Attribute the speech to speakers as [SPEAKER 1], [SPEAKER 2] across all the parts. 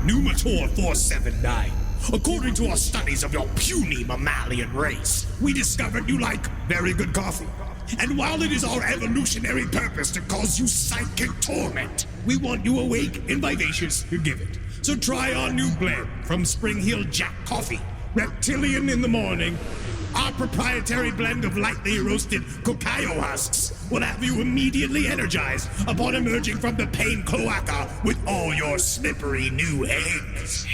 [SPEAKER 1] Numator 479. According to our studies of your puny mammalian race, we discovered you like very good coffee. And while it is our evolutionary purpose to cause you psychic torment, we want you awake and vivacious to give it. So try our new blend from Spring Hill Jack Coffee, Reptilian in the morning. Our proprietary blend of lightly roasted cacao husks will have you immediately energized upon emerging from the pain cloaca with all your slippery new eggs.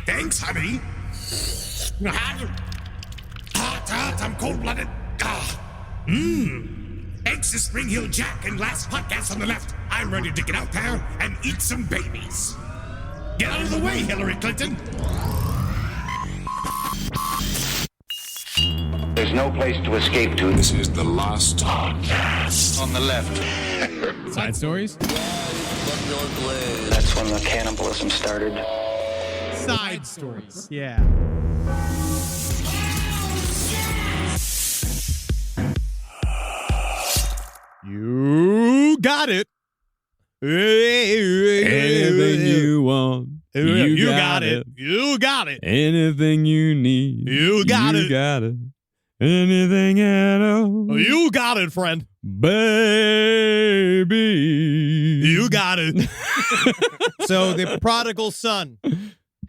[SPEAKER 1] Thanks, honey. Hot, I'm cold-blooded. Thanks to Spring Hill Jack and last podcast on the left, I'm ready to get out there and eat some babies. Get out of the way, Hillary Clinton.
[SPEAKER 2] There's no place to escape to.
[SPEAKER 3] This is the last podcast.
[SPEAKER 2] On the left.
[SPEAKER 4] Side stories?
[SPEAKER 2] That's when the cannibalism started.
[SPEAKER 4] Side stories. Yeah. You got it.
[SPEAKER 5] Anything you want.
[SPEAKER 4] You got it. You got it.
[SPEAKER 5] Anything you need.
[SPEAKER 4] You got it.
[SPEAKER 5] You got it. Anything at all.
[SPEAKER 4] You got it, friend.
[SPEAKER 5] Baby.
[SPEAKER 4] You got it. So the prodigal son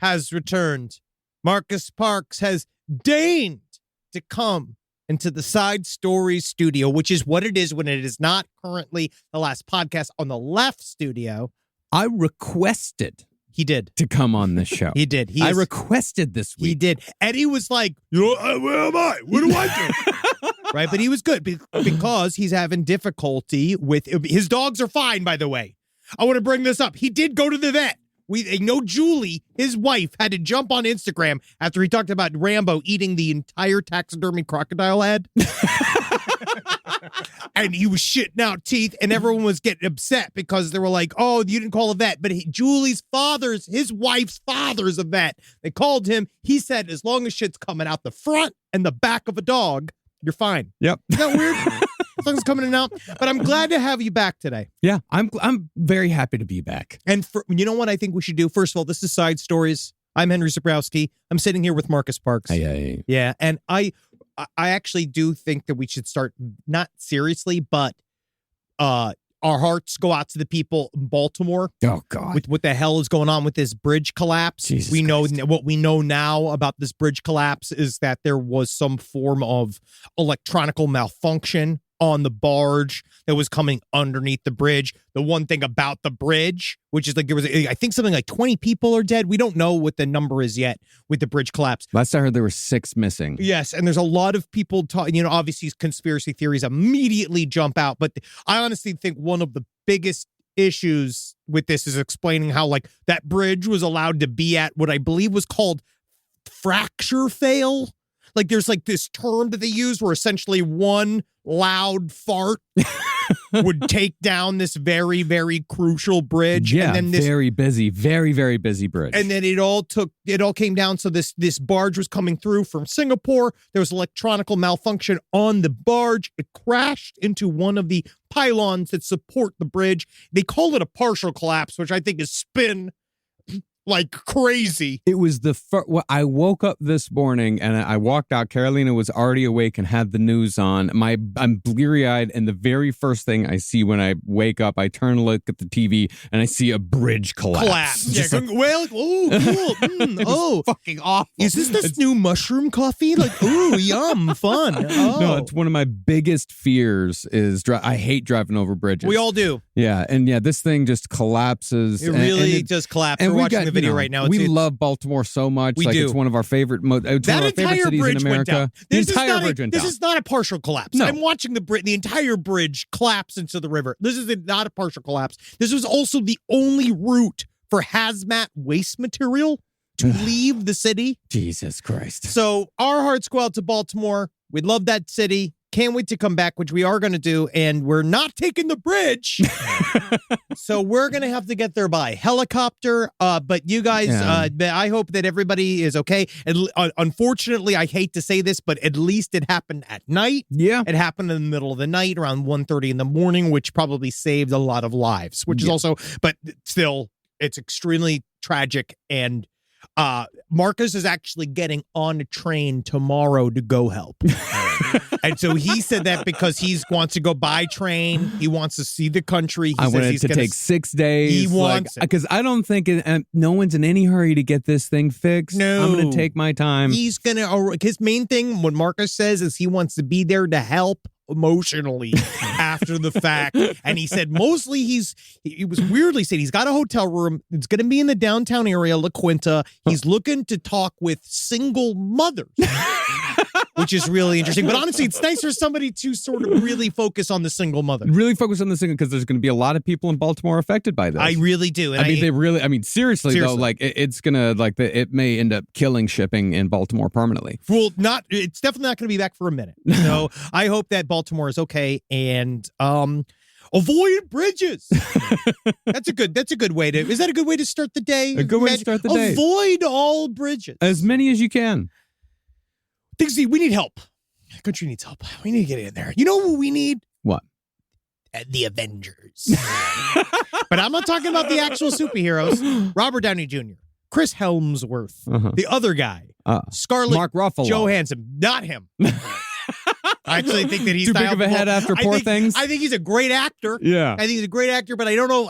[SPEAKER 4] has returned. Marcus Parks has deigned to come into the Side Stories studio, which is what it is when it is not currently the last podcast on the left studio.
[SPEAKER 5] I requested
[SPEAKER 4] He did.
[SPEAKER 5] to come on this show.
[SPEAKER 4] He did.
[SPEAKER 5] I requested this week.
[SPEAKER 4] He did. And he was like, where am I? What do I do? Right? But he was good because he's having difficulty with his dogs are fine, by the way. I want to bring this up. He did go to the vet. We know Julie, his wife, had to jump on Instagram after he talked about Rambo eating the entire taxidermy crocodile head. And he was shitting out teeth, and everyone was getting upset because they were like, oh, you didn't call a vet. But Julie's his wife's father's a vet. They called him. He said, as long as shit's coming out the front and the back of a dog, you're fine.
[SPEAKER 5] Yep.
[SPEAKER 4] Isn't that weird? As long as it's coming in and out. But I'm glad to have you back today.
[SPEAKER 5] Yeah, I'm very happy to be back.
[SPEAKER 4] And you know what I think we should do? First of all, this is Side Stories. I'm Henry Zabrowski. I'm sitting here with Marcus Parks.
[SPEAKER 5] Hey.
[SPEAKER 4] Yeah, and I actually do think that we should start, not seriously, but our hearts go out to the people in Baltimore.
[SPEAKER 5] Oh, God.
[SPEAKER 4] With what the hell is going on with this bridge collapse.
[SPEAKER 5] Jesus
[SPEAKER 4] we know
[SPEAKER 5] Christ.
[SPEAKER 4] what we know now about this bridge collapse is that there was some form of electronical malfunction on the barge that was coming underneath the bridge. The one thing about the bridge, which is like there was, I think something like 20 people are dead. We don't know what the number is yet with the bridge collapse.
[SPEAKER 5] Last I heard, there were 6 missing.
[SPEAKER 4] Yes, and there's a lot of people talking, obviously conspiracy theories immediately jump out, but I honestly think one of the biggest issues with this is explaining how like that bridge was allowed to be at what I believe was called fracture fail. Like there's like this term that they use where essentially one loud fart would take down this very, very crucial bridge.
[SPEAKER 5] Yeah,
[SPEAKER 4] and then this,
[SPEAKER 5] very busy, very, very busy bridge.
[SPEAKER 4] and then it all came down. So this barge was coming through from Singapore. There was electronical malfunction on the barge. It crashed into one of the pylons that support the bridge. They call it a partial collapse, which I think is spin like crazy.
[SPEAKER 5] It was I woke up this morning and I walked out. Carolina was already awake and had the news on. I'm bleary-eyed, and the very first thing I see when I wake up, I turn to look at the TV and I see a bridge collapse.
[SPEAKER 4] Yeah, well, oh, cool. Oh,
[SPEAKER 5] Fucking awful.
[SPEAKER 4] Is this new mushroom coffee? Like, ooh, yum, fun. Oh.
[SPEAKER 5] No, it's one of my biggest fears is I hate driving over bridges.
[SPEAKER 4] We all do.
[SPEAKER 5] Yeah, and this thing just collapses.
[SPEAKER 4] It really just collapsed. We're watching the video right now.
[SPEAKER 5] We love Baltimore so much.
[SPEAKER 4] We do.
[SPEAKER 5] It's one of our favorite, it's one of our favorite cities in America. The entire bridge went down.
[SPEAKER 4] This is not a partial collapse.
[SPEAKER 5] No.
[SPEAKER 4] I'm watching the entire bridge collapse into the river. This is not a partial collapse. This was also the only route for hazmat waste material to leave the city.
[SPEAKER 5] Jesus Christ.
[SPEAKER 4] So our hearts go out to Baltimore. We love that city. Can't wait to come back, which we are going to do, and we're not taking the bridge. So we're going to have to get there by helicopter. But you guys, I hope that everybody is okay. And unfortunately, I hate to say this, but at least it happened at night.
[SPEAKER 5] Yeah.
[SPEAKER 4] It happened in the middle of the night, around 1:30 in the morning, which probably saved a lot of lives, which is also, but still, It's extremely tragic. And Marcus is actually getting on a train tomorrow to go help. And so he said that because he wants to go by train. He wants to see the country.
[SPEAKER 5] I want it to take 6 days.
[SPEAKER 4] He wants it.
[SPEAKER 5] Because I don't think no one's in any hurry to get this thing fixed.
[SPEAKER 4] No.
[SPEAKER 5] I'm going to take my time.
[SPEAKER 4] His main thing, what Marcus says, is he wants to be there to help emotionally after the fact. And he said mostly he was weirdly saying he's got a hotel room. It's going to be in the downtown area, La Quinta. He's looking to talk with single mothers. Which is really interesting. But honestly, it's nice for somebody to sort of really focus on the single mother.
[SPEAKER 5] Really focus on the single, because there's going to be a lot of people in Baltimore affected by this.
[SPEAKER 4] I really do. And
[SPEAKER 5] seriously though, like it's going to, it may end up killing shipping in Baltimore permanently.
[SPEAKER 4] Well, it's definitely not going to be back for a minute. So I hope that Baltimore is okay, and avoid bridges. That's a good way to. Is that a good way to start the day?
[SPEAKER 5] A good way to start the day.
[SPEAKER 4] Avoid all bridges.
[SPEAKER 5] As many as you can.
[SPEAKER 4] We need help. The country needs help. We need to get in there. You know what we need?
[SPEAKER 5] What?
[SPEAKER 4] The Avengers. But I'm not talking about the actual superheroes. Robert Downey Jr., Chris Hemsworth, the other guy, Scarlett
[SPEAKER 5] Mark Ruffalo.
[SPEAKER 4] Johansson. Not him. I actually think that he's
[SPEAKER 5] too big of a head after Poor Things.
[SPEAKER 4] I think he's a great actor.
[SPEAKER 5] Yeah.
[SPEAKER 4] I think he's a great actor, but I don't know.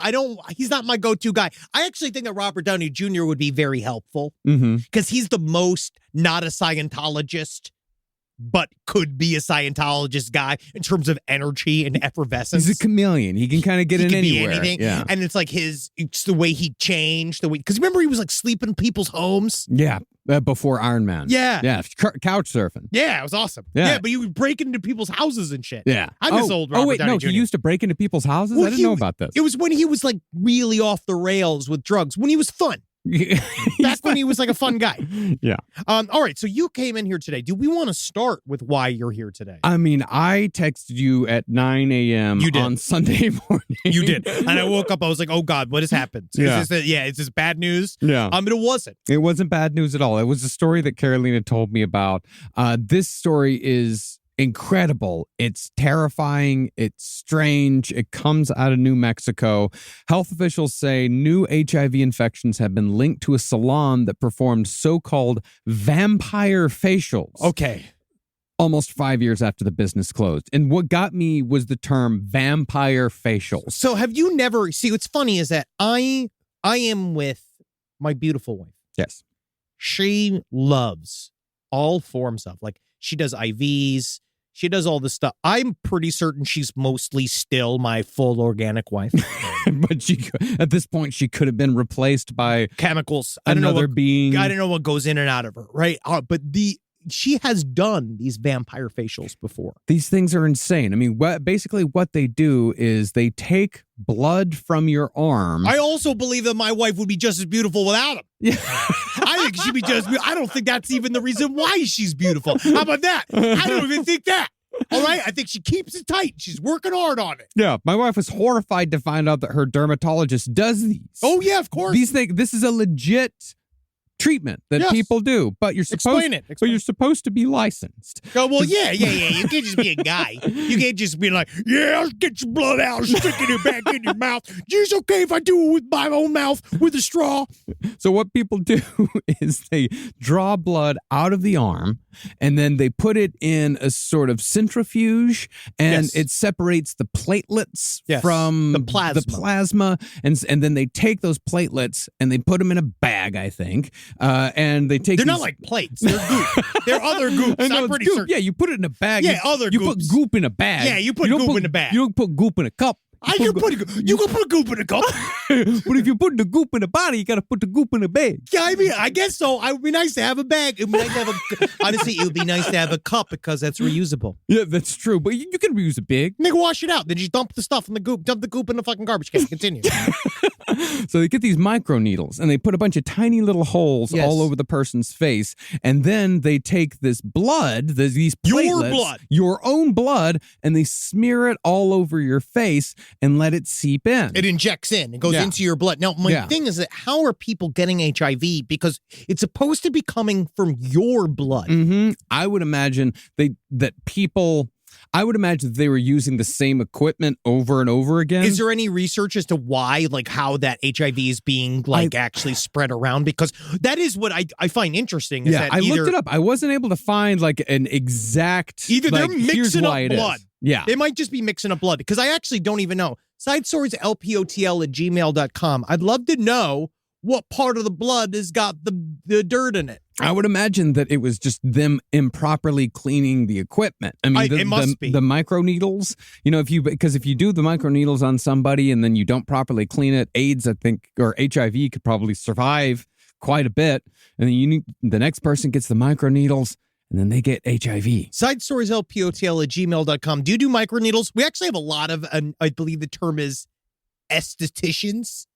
[SPEAKER 4] He's not my go-to guy. I actually think that Robert Downey Jr. would be very helpful because he's the most not a Scientologist, but could be a Scientologist guy in terms of energy and effervescence.
[SPEAKER 5] He's a chameleon. He can kind of get in anywhere.
[SPEAKER 4] Be anything.
[SPEAKER 5] Yeah.
[SPEAKER 4] And it's like it's the way he changed, because remember he was like sleeping in people's homes?
[SPEAKER 5] Yeah. Before Iron Man.
[SPEAKER 4] Yeah.
[SPEAKER 5] Yeah. Couch surfing.
[SPEAKER 4] Yeah, it was awesome.
[SPEAKER 5] Yeah.
[SPEAKER 4] But he would break into people's houses and shit.
[SPEAKER 5] Yeah.
[SPEAKER 4] I miss old Robert Downey Jr.
[SPEAKER 5] He used to break into people's houses?
[SPEAKER 4] Well,
[SPEAKER 5] I didn't know about this.
[SPEAKER 4] It was when he was like really off the rails with drugs, when he was fun. Back when he was like a fun guy.
[SPEAKER 5] Yeah.
[SPEAKER 4] All right. So you came in here today. Do we want to start with why you're here today?
[SPEAKER 5] I mean, I texted you at 9 a.m. on Sunday morning.
[SPEAKER 4] You did. And I woke up. I was like, oh, God, what has happened? Is this bad news?
[SPEAKER 5] Yeah.
[SPEAKER 4] But it wasn't.
[SPEAKER 5] It wasn't bad news at all. It was a story that Carolina told me about. This story is incredible. It's terrifying. It's strange. It comes out of New Mexico. Health officials say new HIV infections have been linked to a salon that performed so-called vampire facials.
[SPEAKER 4] Okay.
[SPEAKER 5] Almost 5 years after the business closed. And what got me was the term vampire facials.
[SPEAKER 4] So have you never... See, what's funny is that I am with my beautiful wife.
[SPEAKER 5] Yes.
[SPEAKER 4] She loves all forms of, like, she does IVs. She does all this stuff. I'm pretty certain she's mostly still my full organic wife.
[SPEAKER 5] But at this point, she could have been replaced by
[SPEAKER 4] chemicals.
[SPEAKER 5] Another being.
[SPEAKER 4] I don't know what goes in and out of her, right? But she has done these vampire facials before.
[SPEAKER 5] These things are insane. I mean, basically what they do is they take blood from your arm.
[SPEAKER 4] I also believe that my wife would be just as beautiful without them. Yeah. I think she'd be just. I don't think that's even the reason why she's beautiful. How about that? I don't even think that. All right, I think she keeps it tight. She's working hard on it.
[SPEAKER 5] Yeah, my wife was horrified to find out that her dermatologist does these.
[SPEAKER 4] Oh yeah, of course.
[SPEAKER 5] These things. This is a legit treatment that people do, but you're supposed but you're supposed to be licensed.
[SPEAKER 4] Oh well, yeah. You can't just be a guy. You can't just be like, yeah, I'll get your blood out, sticking it back in your mouth. It's okay if I do it with my own mouth with a straw.
[SPEAKER 5] So what people do is they draw blood out of the arm, and then they put it in a sort of centrifuge, and it separates the platelets from
[SPEAKER 4] the plasma.
[SPEAKER 5] And then they take those platelets and they put them in a bag, I think. And they take.
[SPEAKER 4] They're not like plates. They're goop. They're other goops. I'm pretty certain.
[SPEAKER 5] Yeah, you put it in a bag.
[SPEAKER 4] Yeah,
[SPEAKER 5] you put goop in a bag.
[SPEAKER 4] Yeah, you put goop in a bag.
[SPEAKER 5] You don't put goop in a cup.
[SPEAKER 4] You can put goop in a cup.
[SPEAKER 5] But if you put the goop in a body, you got to put the goop in a bag.
[SPEAKER 4] Yeah, I mean, I guess so. It would be nice to have a bag. It would be nice to have honestly, it would be nice to have a cup because that's reusable.
[SPEAKER 5] Yeah, that's true. But you can reuse a bag.
[SPEAKER 4] Nigga, wash it out. Then you dump the stuff in the goop. Dump the goop in the fucking garbage can. Continue.
[SPEAKER 5] So they get these micro needles and they put a bunch of tiny little holes all over the person's face. And then they take this blood, these platelets, your own blood, and they smear it all over your face and let it seep in.
[SPEAKER 4] It injects in. It goes into your blood. Now, my thing is that how are people getting HIV? Because it's supposed to be coming from your blood.
[SPEAKER 5] Mm-hmm. I would imagine that people... I would imagine that they were using the same equipment over and over again.
[SPEAKER 4] Is there any research as to why, like how that HIV is being actually spread around? Because that is what I find interesting. Is that
[SPEAKER 5] I looked it up. I wasn't able to find like an exact.
[SPEAKER 4] Either they're mixing up
[SPEAKER 5] blood. Yeah.
[SPEAKER 4] They might just be mixing up blood because I actually don't even know. SideStoriesLPOTL@gmail.com. I'd love to know what part of the blood has got the dirt in it.
[SPEAKER 5] I would imagine that it was just them improperly cleaning the equipment. I mean,
[SPEAKER 4] it must be.
[SPEAKER 5] The microneedles, because if you do the microneedles on somebody and then you don't properly clean it, AIDS, I think, or HIV could probably survive quite a bit. And then the next person gets the microneedles and then they get HIV.
[SPEAKER 4] SideStoriesLPOTL@gmail.com. Do you do microneedles? We actually have a lot of, I believe the term is estheticians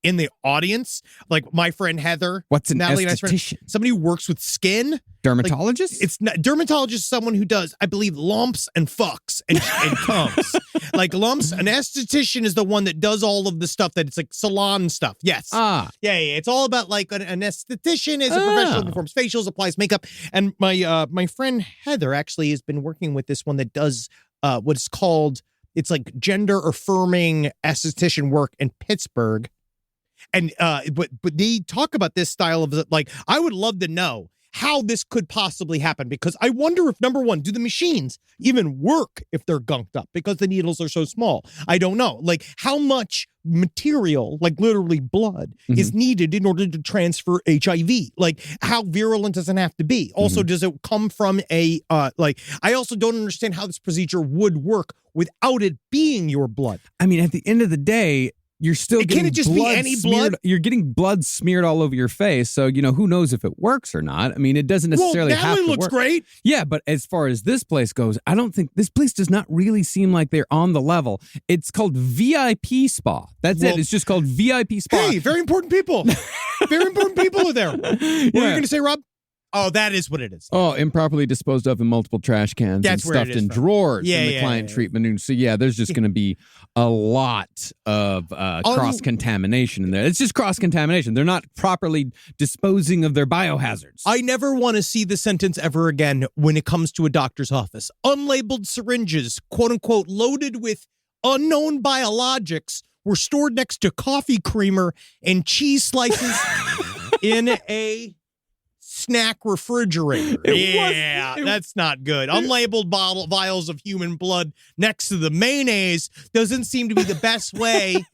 [SPEAKER 4] in the audience. Like my friend Heather.
[SPEAKER 5] What's an
[SPEAKER 4] Natalie
[SPEAKER 5] esthetician?
[SPEAKER 4] Somebody who works with skin.
[SPEAKER 5] Dermatologist?
[SPEAKER 4] Like, it's not dermatologist, someone who does, I believe, lumps and fucks and comes. Like lumps. An esthetician is the one that does all of the stuff that it's like salon stuff. Yes. Yeah. It's all about like an esthetician is a professional who performs facials, applies makeup. And my friend Heather actually has been working with this one that does what's called, it's like gender affirming esthetician work in Pittsburgh. And but they talk about this style of like, I would love to know how this could possibly happen, because I wonder if, number one, do the machines even work if they're gunked up because the needles are so small? I don't know. Like how much material, like literally blood, is needed in order to transfer HIV? Like how virulent does it have to be? Also, does it come from I also don't understand how this procedure would work without it being your blood.
[SPEAKER 5] I mean, at the end of the day, you're still getting
[SPEAKER 4] can it just
[SPEAKER 5] blood
[SPEAKER 4] be any
[SPEAKER 5] smeared,
[SPEAKER 4] blood?
[SPEAKER 5] You're getting blood smeared all over your face. So, who knows if it works or not. I mean, it doesn't necessarily have to work.
[SPEAKER 4] Looks great.
[SPEAKER 5] Yeah, but as far as this place goes, I don't think this place does not really seem like they're on the level. It's called VIP Spa. That's it. It's just called VIP Spa.
[SPEAKER 4] Hey, very important people. Very important people are there. What are you going to say, Rob? Oh, that is what it is.
[SPEAKER 5] Oh, improperly disposed of in multiple trash cans.
[SPEAKER 4] That's
[SPEAKER 5] and
[SPEAKER 4] where it
[SPEAKER 5] stuffed
[SPEAKER 4] is
[SPEAKER 5] in
[SPEAKER 4] from.
[SPEAKER 5] drawers in the client treatment. And so, there's just going to be a lot of cross-contamination in there. It's just cross-contamination. They're not properly disposing of their biohazards.
[SPEAKER 4] I never want to see the sentence ever again when it comes to a doctor's office. Unlabeled syringes, quote-unquote, loaded with unknown biologics were stored next to coffee creamer and cheese slices in a snack refrigerator. That's not good. Unlabeled vials of human blood next to the mayonnaise doesn't seem to be the best way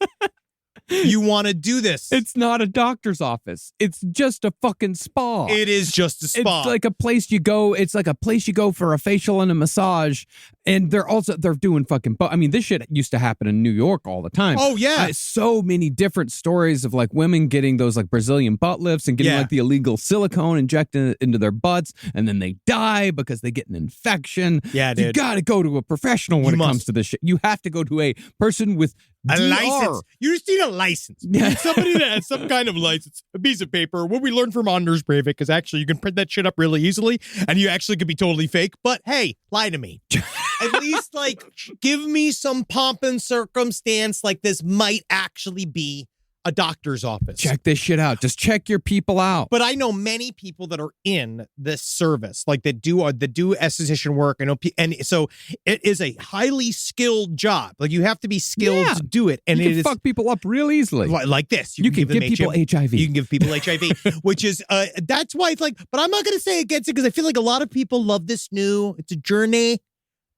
[SPEAKER 4] you want to do this.
[SPEAKER 5] It's not a doctor's office. It's just a fucking spa.
[SPEAKER 4] It is just a spa.
[SPEAKER 5] It's like a place you go. It's like a place you go for a facial and a massage. And they're doing fucking. I mean, this shit used to happen in New York all the time.
[SPEAKER 4] Oh yeah,
[SPEAKER 5] so many different stories of like women getting those like Brazilian butt lifts and getting like the illegal silicone injected into their butts, and then they die because they get an infection.
[SPEAKER 4] Yeah, dude.
[SPEAKER 5] You got to go to a professional when it comes to this shit. You have to go to a person with
[SPEAKER 4] a
[SPEAKER 5] DR.
[SPEAKER 4] license. You just need a license. You need somebody that has some kind of license, a piece of paper. What we learned from Anders Breivik because actually you can print that shit up really easily, and you actually could be totally fake. But hey, lie to me. At least, like, give me some pomp and circumstance like this might actually be a doctor's office.
[SPEAKER 5] Check this shit out. Just check your people out.
[SPEAKER 4] But I know many people that are in this service, like that do esthetician work, and so it is a highly skilled job. Like you have to be skilled to do it, and
[SPEAKER 5] you can fuck people up real easily.
[SPEAKER 4] Like this,
[SPEAKER 5] you can give people HIV.
[SPEAKER 4] You can give people HIV, which is that's why it's like. But I'm not going to say against it because I feel like a lot of people love this new. It's a journey.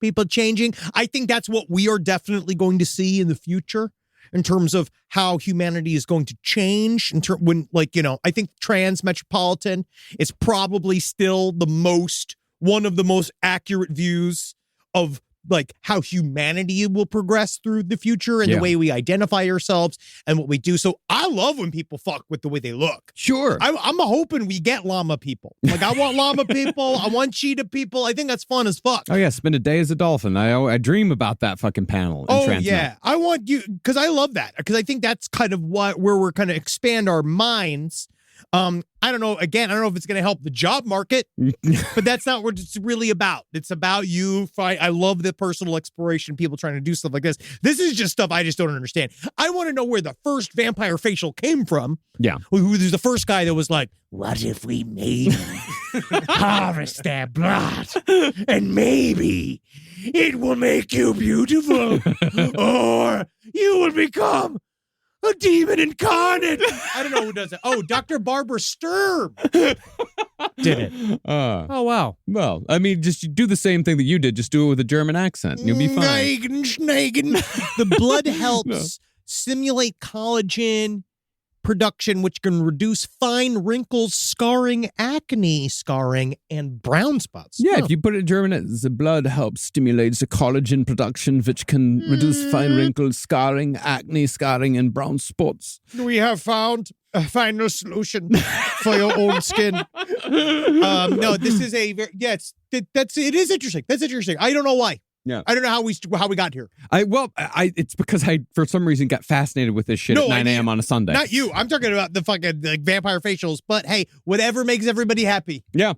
[SPEAKER 4] People changing. I think that's what we are definitely going to see in the future in terms of how humanity is going to change. I think trans metropolitan is probably still one of the most accurate views of like how humanity will progress through the future and the way we identify ourselves and what we do. So I love when people fuck with the way they look.
[SPEAKER 5] Sure.
[SPEAKER 4] I'm hoping we get llama people. Like I want llama people. I want cheetah people. I think that's fun as fuck.
[SPEAKER 5] Oh yeah. Spend a day as a dolphin. I dream about that fucking panel.
[SPEAKER 4] Yeah. I want you, because I love that. Because I think that's kind of where we're kind of expand our minds. I don't know. Again, I don't know if it's going to help the job market, but that's not what it's really about. It's about you. I love the personal exploration, people trying to do stuff like this. This is just stuff I just don't understand. I want to know where the first vampire facial came from.
[SPEAKER 5] Yeah.
[SPEAKER 4] Who's the first guy that was like, what if we made harvest their blood, and maybe it will make you beautiful, or you will become a demon incarnate. I don't know who does it. Oh, Dr. Barbara Sturm did it. Oh, wow.
[SPEAKER 5] Well, I mean, just do the same thing that you did. Just do it with a German accent. You'll be fine.
[SPEAKER 4] The blood helps stimulate collagen production, which can reduce fine wrinkles, scarring, acne scarring, and brown spots.
[SPEAKER 5] Yeah, if you put it in German, the blood helps stimulate the collagen production, which can reduce fine wrinkles, scarring, acne scarring, and brown spots.
[SPEAKER 4] We have found a final solution for your own skin. No, this is a very, it is interesting. That's interesting. I don't know why.
[SPEAKER 5] Yeah,
[SPEAKER 4] I don't know how we got here.
[SPEAKER 5] It's because I for some reason got fascinated with this shit at 9 a.m. on a Sunday.
[SPEAKER 4] Not you. I'm talking about the fucking vampire facials. But hey, whatever makes everybody happy.
[SPEAKER 5] Yeah,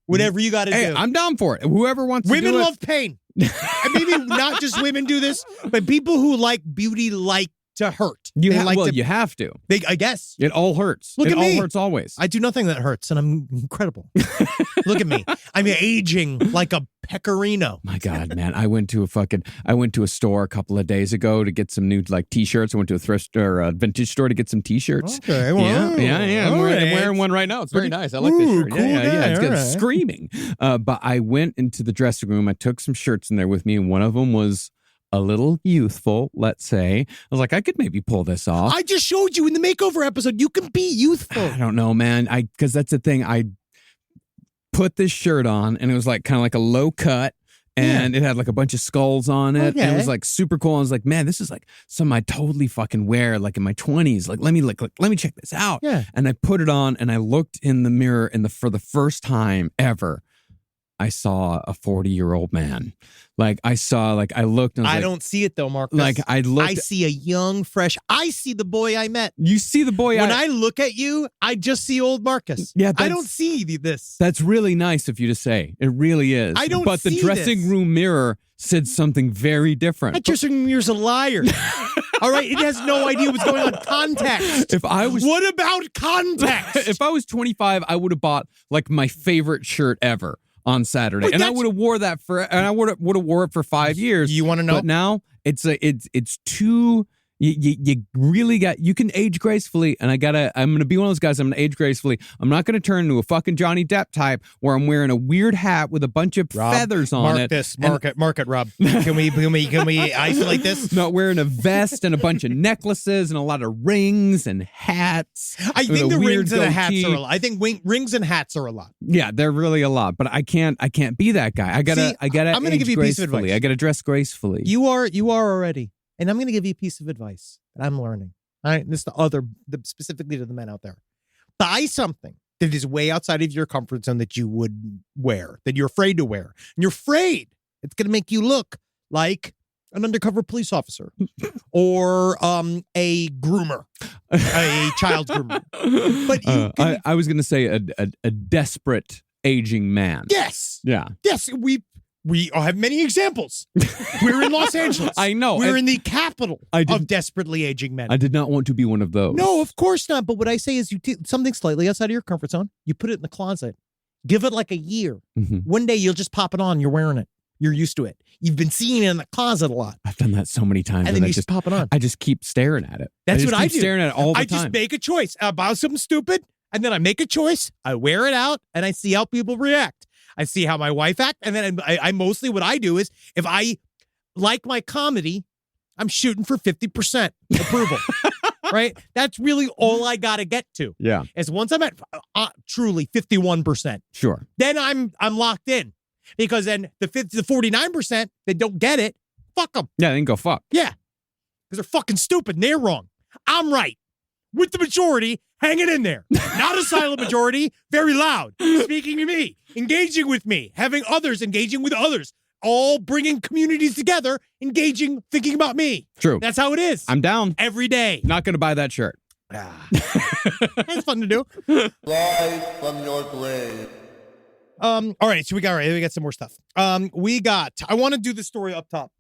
[SPEAKER 4] whatever you got to
[SPEAKER 5] hey,
[SPEAKER 4] do.
[SPEAKER 5] I'm down for it. Whoever wants to do it.
[SPEAKER 4] Women love pain. And maybe not just women do this, but people who like beauty like to hurt.
[SPEAKER 5] You have to.
[SPEAKER 4] I guess.
[SPEAKER 5] It all hurts.
[SPEAKER 4] Look at me.
[SPEAKER 5] It all hurts always.
[SPEAKER 4] I do nothing that hurts, and I'm incredible. Look at me. I'm aging like a pecorino.
[SPEAKER 5] My God, man. I went to a store a couple of days ago to get some new t-shirts. I went to a thrift or a vintage store to get some t-shirts.
[SPEAKER 4] Okay. Well,
[SPEAKER 5] yeah. I'm wearing one right now. It's very nice. I like this shirt.
[SPEAKER 4] Cool
[SPEAKER 5] Yeah. It's good.
[SPEAKER 4] Right.
[SPEAKER 5] Screaming. But I went into the dressing room. I took some shirts in there with me, and one of them was a little youthful, let's say. I was like, I could maybe pull this off.
[SPEAKER 4] I just showed you in the makeover episode, you can be youthful.
[SPEAKER 5] I don't know, man. Because that's the thing. I put this shirt on, and it was like kind of like a low cut, and it had like a bunch of skulls on it.
[SPEAKER 4] Okay.
[SPEAKER 5] And it was like super cool. I was like, man, this is like something I totally fucking wear like in my 20s. Like, let me check this out.
[SPEAKER 4] Yeah.
[SPEAKER 5] And I put it on, and I looked in the mirror, and for the first time ever, I saw a 40-year-old man. Like I looked and I
[SPEAKER 4] don't see it though, Marcus. I see a young, fresh, I see the boy I met.
[SPEAKER 5] You see the boy
[SPEAKER 4] when I look at you, I just see old Marcus.
[SPEAKER 5] Yeah,
[SPEAKER 4] I don't see this.
[SPEAKER 5] That's really nice of you to say. It really is.
[SPEAKER 4] I don't
[SPEAKER 5] But
[SPEAKER 4] see
[SPEAKER 5] the dressing room mirror said something very different.
[SPEAKER 4] That dressing room mirror's a liar. All right, it has no idea what's going on. Context. What about context?
[SPEAKER 5] If I was 25, I would have bought like my favorite shirt ever on Saturday, and I would have wore that and I would have wore it for 5 years.
[SPEAKER 4] You want to know?
[SPEAKER 5] But now it's too. You really you can age gracefully, and I'm gonna be one of those guys. I'm gonna age gracefully. I'm not gonna turn into a fucking Johnny Depp type where I'm wearing a weird hat with a bunch of feathers on it.
[SPEAKER 4] Mark it, Rob. Can we isolate this?
[SPEAKER 5] Not wearing a vest and a bunch of necklaces and a lot of rings and hats.
[SPEAKER 4] I think the rings and the hats are a lot. I think rings and hats are a lot.
[SPEAKER 5] Yeah, they're really a lot. But I can't be that guy. I gotta.
[SPEAKER 4] I'm gonna give you a piece of advice.
[SPEAKER 5] I gotta dress gracefully.
[SPEAKER 4] You are already. And I'm going to give you a piece of advice that I'm learning. All right. This is specifically to the men out there. Buy something that is way outside of your comfort zone that you would wear, that you're afraid to wear. And you're afraid it's going to make you look like an undercover police officer or a groomer, a child groomer. But
[SPEAKER 5] I was going to say a desperate aging man.
[SPEAKER 4] Yes.
[SPEAKER 5] Yeah.
[SPEAKER 4] Yes. We have many examples. We're in Los Angeles.
[SPEAKER 5] I know.
[SPEAKER 4] We're in the capital of desperately aging men.
[SPEAKER 5] I did not want to be one of those.
[SPEAKER 4] No, of course not. But what I say is you take something slightly outside of your comfort zone. You put it in the closet. Give it like a year.
[SPEAKER 5] Mm-hmm.
[SPEAKER 4] One day you'll just pop it on. You're wearing it. You're used to it. You've been seeing it in the closet a lot.
[SPEAKER 5] I've done that so many times.
[SPEAKER 4] And then you just pop it on.
[SPEAKER 5] I just keep staring at it.
[SPEAKER 4] That's what I do.
[SPEAKER 5] Staring at it all the time.
[SPEAKER 4] I just make a choice about something stupid. And then I make a choice. I wear it out and I see how people react. I see how my wife acts, and then I mostly what I do is if I like my comedy, I'm shooting for 50% approval, right? That's really all I got to get to.
[SPEAKER 5] Yeah.
[SPEAKER 4] Is once I'm at truly 51%.
[SPEAKER 5] Sure.
[SPEAKER 4] Then I'm locked in because then the 49% that don't get it, fuck them.
[SPEAKER 5] Yeah, then go fuck.
[SPEAKER 4] Yeah, because they're fucking stupid and they're wrong. I'm right. With the majority hanging in there. Not a silent majority, very loud, speaking to me, engaging with me, having others engaging with others, all bringing communities together, engaging, thinking about me.
[SPEAKER 5] True.
[SPEAKER 4] That's how it is.
[SPEAKER 5] I'm down.
[SPEAKER 4] Every day.
[SPEAKER 5] Not going to buy that shirt.
[SPEAKER 4] That's fun to do.
[SPEAKER 6] Live from your grave.
[SPEAKER 4] All right, so we got some more stuff. I want to do the story up top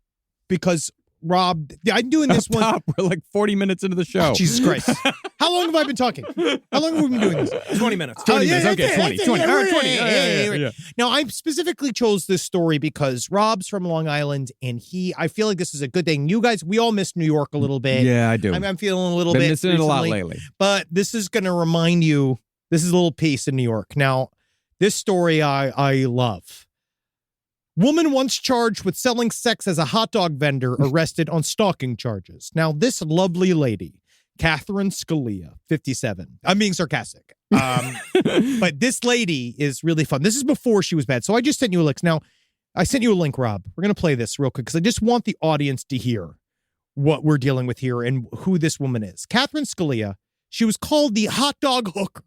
[SPEAKER 4] because Rob, I'm doing this one.
[SPEAKER 5] Top, we're like 40 minutes into the show.
[SPEAKER 4] Jesus Christ. How long have I been talking? How long have we been doing this?
[SPEAKER 7] 20 minutes.
[SPEAKER 5] 20 minutes. Okay, 20. All right, 20.
[SPEAKER 4] Yeah. Now, I specifically chose this story because Rob's from Long Island, and I feel like this is a good thing. You guys, we all miss New York a little bit.
[SPEAKER 5] Yeah, I do.
[SPEAKER 4] I'm feeling a little
[SPEAKER 5] Been
[SPEAKER 4] bit
[SPEAKER 5] missing it a lot
[SPEAKER 4] recently,
[SPEAKER 5] lately.
[SPEAKER 4] But this is going to remind you, this is a little piece in New York. Now, this story I love. Woman once charged with selling sex as a hot dog vendor arrested on stalking charges. Now, this lovely lady, Catherine Scalia, 57. I'm being sarcastic. But this lady is really fun. This is before she was bad. So I just sent you a link. Now, I sent you a link, Rob. We're going to play this real quick because I just want the audience to hear what we're dealing with here and who this woman is. Catherine Scalia, she was called the hot dog hooker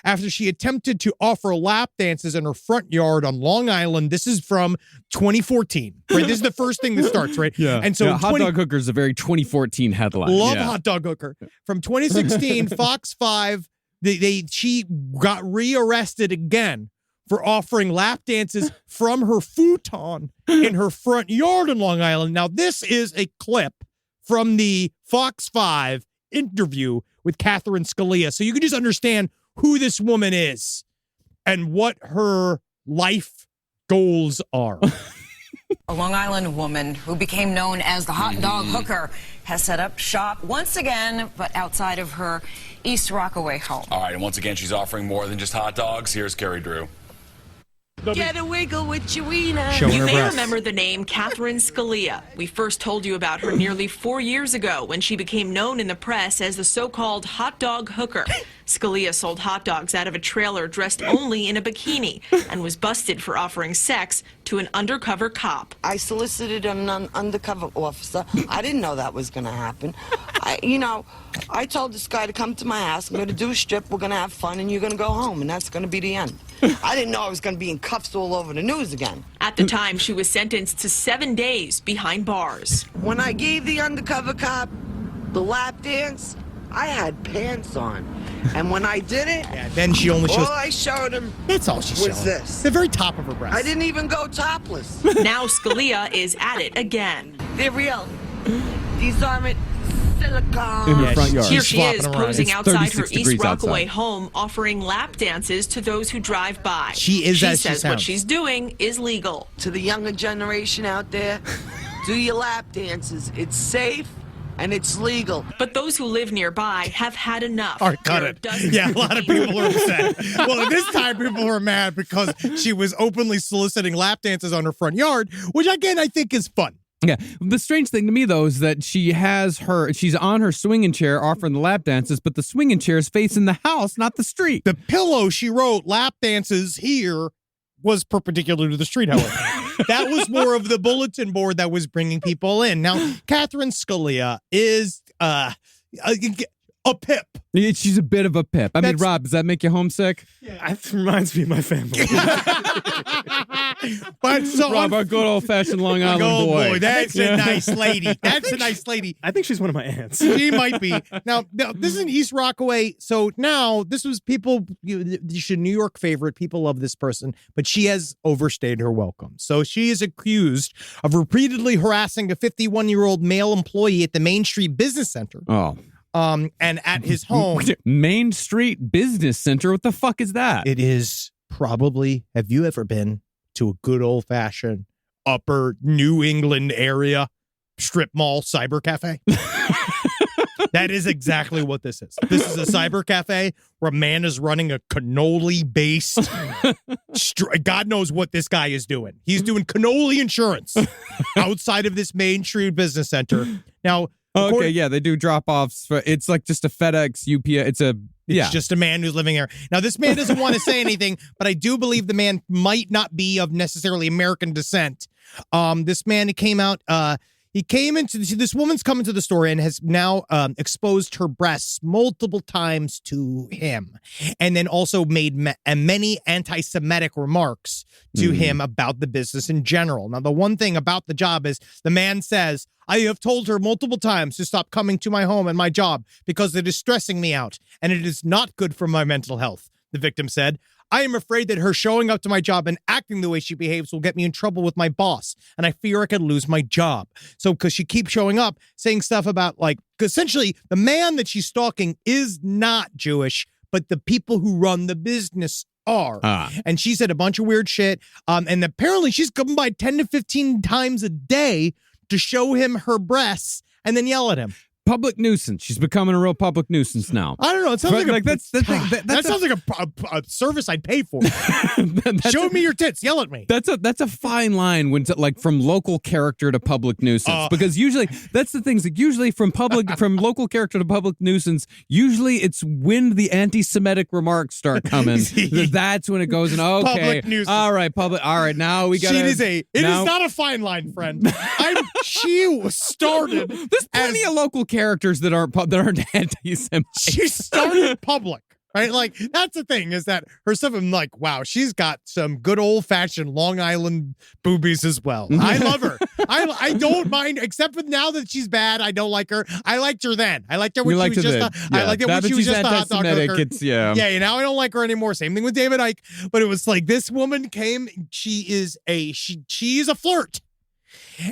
[SPEAKER 4] after she attempted to offer lap dances in her front yard on Long Island. This is from 2014, right? This is the first thing that starts, right?
[SPEAKER 5] Yeah.
[SPEAKER 4] And so
[SPEAKER 5] Hot Dog Hooker is a very 2014 headline.
[SPEAKER 4] Love
[SPEAKER 5] Yeah.
[SPEAKER 4] Hot Dog Hooker. From 2016, Fox 5, she got rearrested again for offering lap dances from her futon in her front yard in Long Island. Now, this is a clip from the Fox 5 interview with Catherine Scalia. So you can just understand who this woman is and what her life goals are.
[SPEAKER 8] A Long Island woman who became known as the hot dog hooker has set up shop once again, but outside of her East Rockaway home.
[SPEAKER 9] All right, and once again, she's offering more than just hot dogs. Here's Carrie Drew.
[SPEAKER 10] Get a wiggle with your wiener.
[SPEAKER 4] Showing
[SPEAKER 10] You
[SPEAKER 4] her
[SPEAKER 10] may
[SPEAKER 4] breasts.
[SPEAKER 10] remember the name Catherine Scalia. We first told you about her nearly 4 years ago when she became known in the press as the so-called hot dog hooker. Scalia sold hot dogs out of a trailer dressed only in a bikini and was busted for offering sex to an undercover cop.
[SPEAKER 11] I solicited an undercover officer. I didn't know that was going to happen. I told this guy to come to my house. I'm going to do a strip. We're going to have fun, and you're going to go home, and that's going to be the end. I didn't know I was going to be in cuffs all over the news again.
[SPEAKER 10] At the time, she was sentenced to 7 days behind bars.
[SPEAKER 11] When I gave the undercover cop the lap dance, I had pants on. And when I did it,
[SPEAKER 4] then she only shows.
[SPEAKER 11] all I showed him
[SPEAKER 4] That's all she
[SPEAKER 11] was
[SPEAKER 4] showed.
[SPEAKER 11] this.
[SPEAKER 4] The very top of her breast.
[SPEAKER 11] I didn't even go topless.
[SPEAKER 10] Now Scalia is at it again.
[SPEAKER 11] They're real. These aren't silicone.
[SPEAKER 5] In her front yard.
[SPEAKER 10] Here she is
[SPEAKER 4] flopping around.
[SPEAKER 10] posing
[SPEAKER 5] It's
[SPEAKER 10] outside her
[SPEAKER 5] 36
[SPEAKER 10] East
[SPEAKER 5] degrees
[SPEAKER 10] Rockaway
[SPEAKER 5] outside.
[SPEAKER 10] home, offering lap dances to those who drive by.
[SPEAKER 4] She is as she
[SPEAKER 10] says what
[SPEAKER 4] sounds.
[SPEAKER 10] she's doing is legal.
[SPEAKER 11] To the younger generation out there, do your lap dances. It's safe and it's legal.
[SPEAKER 10] But those who live nearby have had enough.
[SPEAKER 4] All right, cut
[SPEAKER 10] There are
[SPEAKER 4] it.
[SPEAKER 10] dozens
[SPEAKER 4] Yeah, a lot of
[SPEAKER 10] people.
[SPEAKER 4] people are upset. Well, this time people were mad because she was openly soliciting lap dances on her front yard, which again I think is fun.
[SPEAKER 5] Yeah. The strange thing to me, though, is that she's on her swinging chair offering the lap dances, but the swinging chair is facing the house, not the street.
[SPEAKER 4] The pillow she wrote lap dances here was perpendicular to the street, however. That was more of the bulletin board that was bringing people in. Now, Catherine Scalia is a pip.
[SPEAKER 5] She's a bit of a pip. I mean,
[SPEAKER 4] That's-
[SPEAKER 5] Rob, does that make you homesick?
[SPEAKER 7] It reminds me of my family.
[SPEAKER 4] But so
[SPEAKER 5] Rob, a good old-fashioned Long Island
[SPEAKER 4] oh
[SPEAKER 5] boy.
[SPEAKER 4] that's a nice lady. That's a nice lady.
[SPEAKER 7] I think she's one of my aunts.
[SPEAKER 4] She might be. Now, this is in East Rockaway. So now this was people, she's a New York favorite. People love this person, but she has overstayed her welcome. So she is accused of repeatedly harassing a 51-year-old male employee at the Main Street Business Center.
[SPEAKER 5] Oh.
[SPEAKER 4] And at his home.
[SPEAKER 5] Main Street Business Center? What the fuck is that?
[SPEAKER 4] It is probably, have you ever been to a good old-fashioned upper New England area strip mall cyber cafe? That is exactly what this is. This is a cyber cafe where a man is running a cannoli-based... God knows what this guy is doing. He's doing cannoli insurance outside of this Main Street Business Center. Now...
[SPEAKER 5] Okay, yeah, they do drop-offs. It's like just a FedEx, UPS.
[SPEAKER 4] It's just a man who's living there. Now, this man doesn't want to say anything, but I do believe the man might not be of necessarily American descent. This man came out... He came into this woman's come into the store and has now exposed her breasts multiple times to him, and then also made many anti-Semitic remarks to him about the business in general. Now, the one thing about the job is the man says, I have told her multiple times to stop coming to my home and my job because it is stressing me out and it is not good for my mental health. The victim said, I am afraid that her showing up to my job and acting the way she behaves will get me in trouble with my boss, and I fear I could lose my job. So, because she keeps showing up, saying stuff about, like, essentially, the man that she's stalking is not Jewish, but the people who run the business are. And she said a bunch of weird shit, and apparently she's coming by 10 to 15 times a day to show him her breasts and then yell at him.
[SPEAKER 5] Public nuisance. She's becoming a real public nuisance now.
[SPEAKER 4] I don't know. It sounds like
[SPEAKER 5] that
[SPEAKER 4] sounds like a service I'd pay for. Show me your tits. Yell at me.
[SPEAKER 5] That's a fine line when like from local character to public nuisance, because usually that's the things. Like usually from local character to public nuisance. Usually it's when the anti-Semitic remarks start coming. That's when it goes in. Okay,
[SPEAKER 4] public nuisance.
[SPEAKER 5] All right, public. All right, now we got.
[SPEAKER 4] It is not a fine line, friend. She started.
[SPEAKER 5] There's plenty of local characters that aren't anti-Semitic.
[SPEAKER 4] She started public, right? Like, that's the thing, is that her stuff, I'm like, wow, she's got some good old-fashioned Long Island boobies as well. I love her. I don't mind, except for now that she's bad, I don't like her. I liked her then. I liked her when she was just I liked it when she was just a hot dog hooker. Yeah, now I don't like her anymore. Same thing with David Icke. But it was like, this woman came, she is a flirt.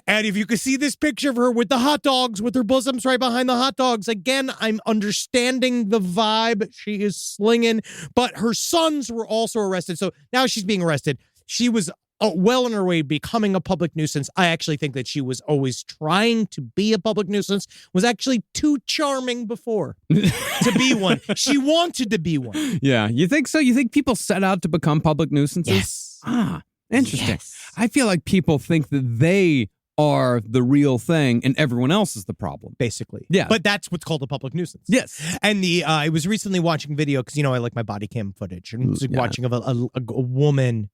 [SPEAKER 4] And if you could see this picture of her with the hot dogs, with her bosoms right behind the hot dogs, again, I'm understanding the vibe. She is slinging, but her sons were also arrested. So now she's being arrested. She was well on her way becoming a public nuisance. I actually think that she was always trying to be a public nuisance, was actually too charming before to be one. She wanted to be one.
[SPEAKER 5] Yeah, you think so? You think people set out to become public nuisances?
[SPEAKER 4] Yes.
[SPEAKER 5] Interesting.
[SPEAKER 4] Yes.
[SPEAKER 5] I feel like people think that they are the real thing and everyone else is the problem.
[SPEAKER 4] Basically.
[SPEAKER 5] Yeah.
[SPEAKER 4] But that's what's called a public nuisance.
[SPEAKER 5] Yes.
[SPEAKER 4] And I was recently watching video, because, I like my body cam footage, and was watching of a woman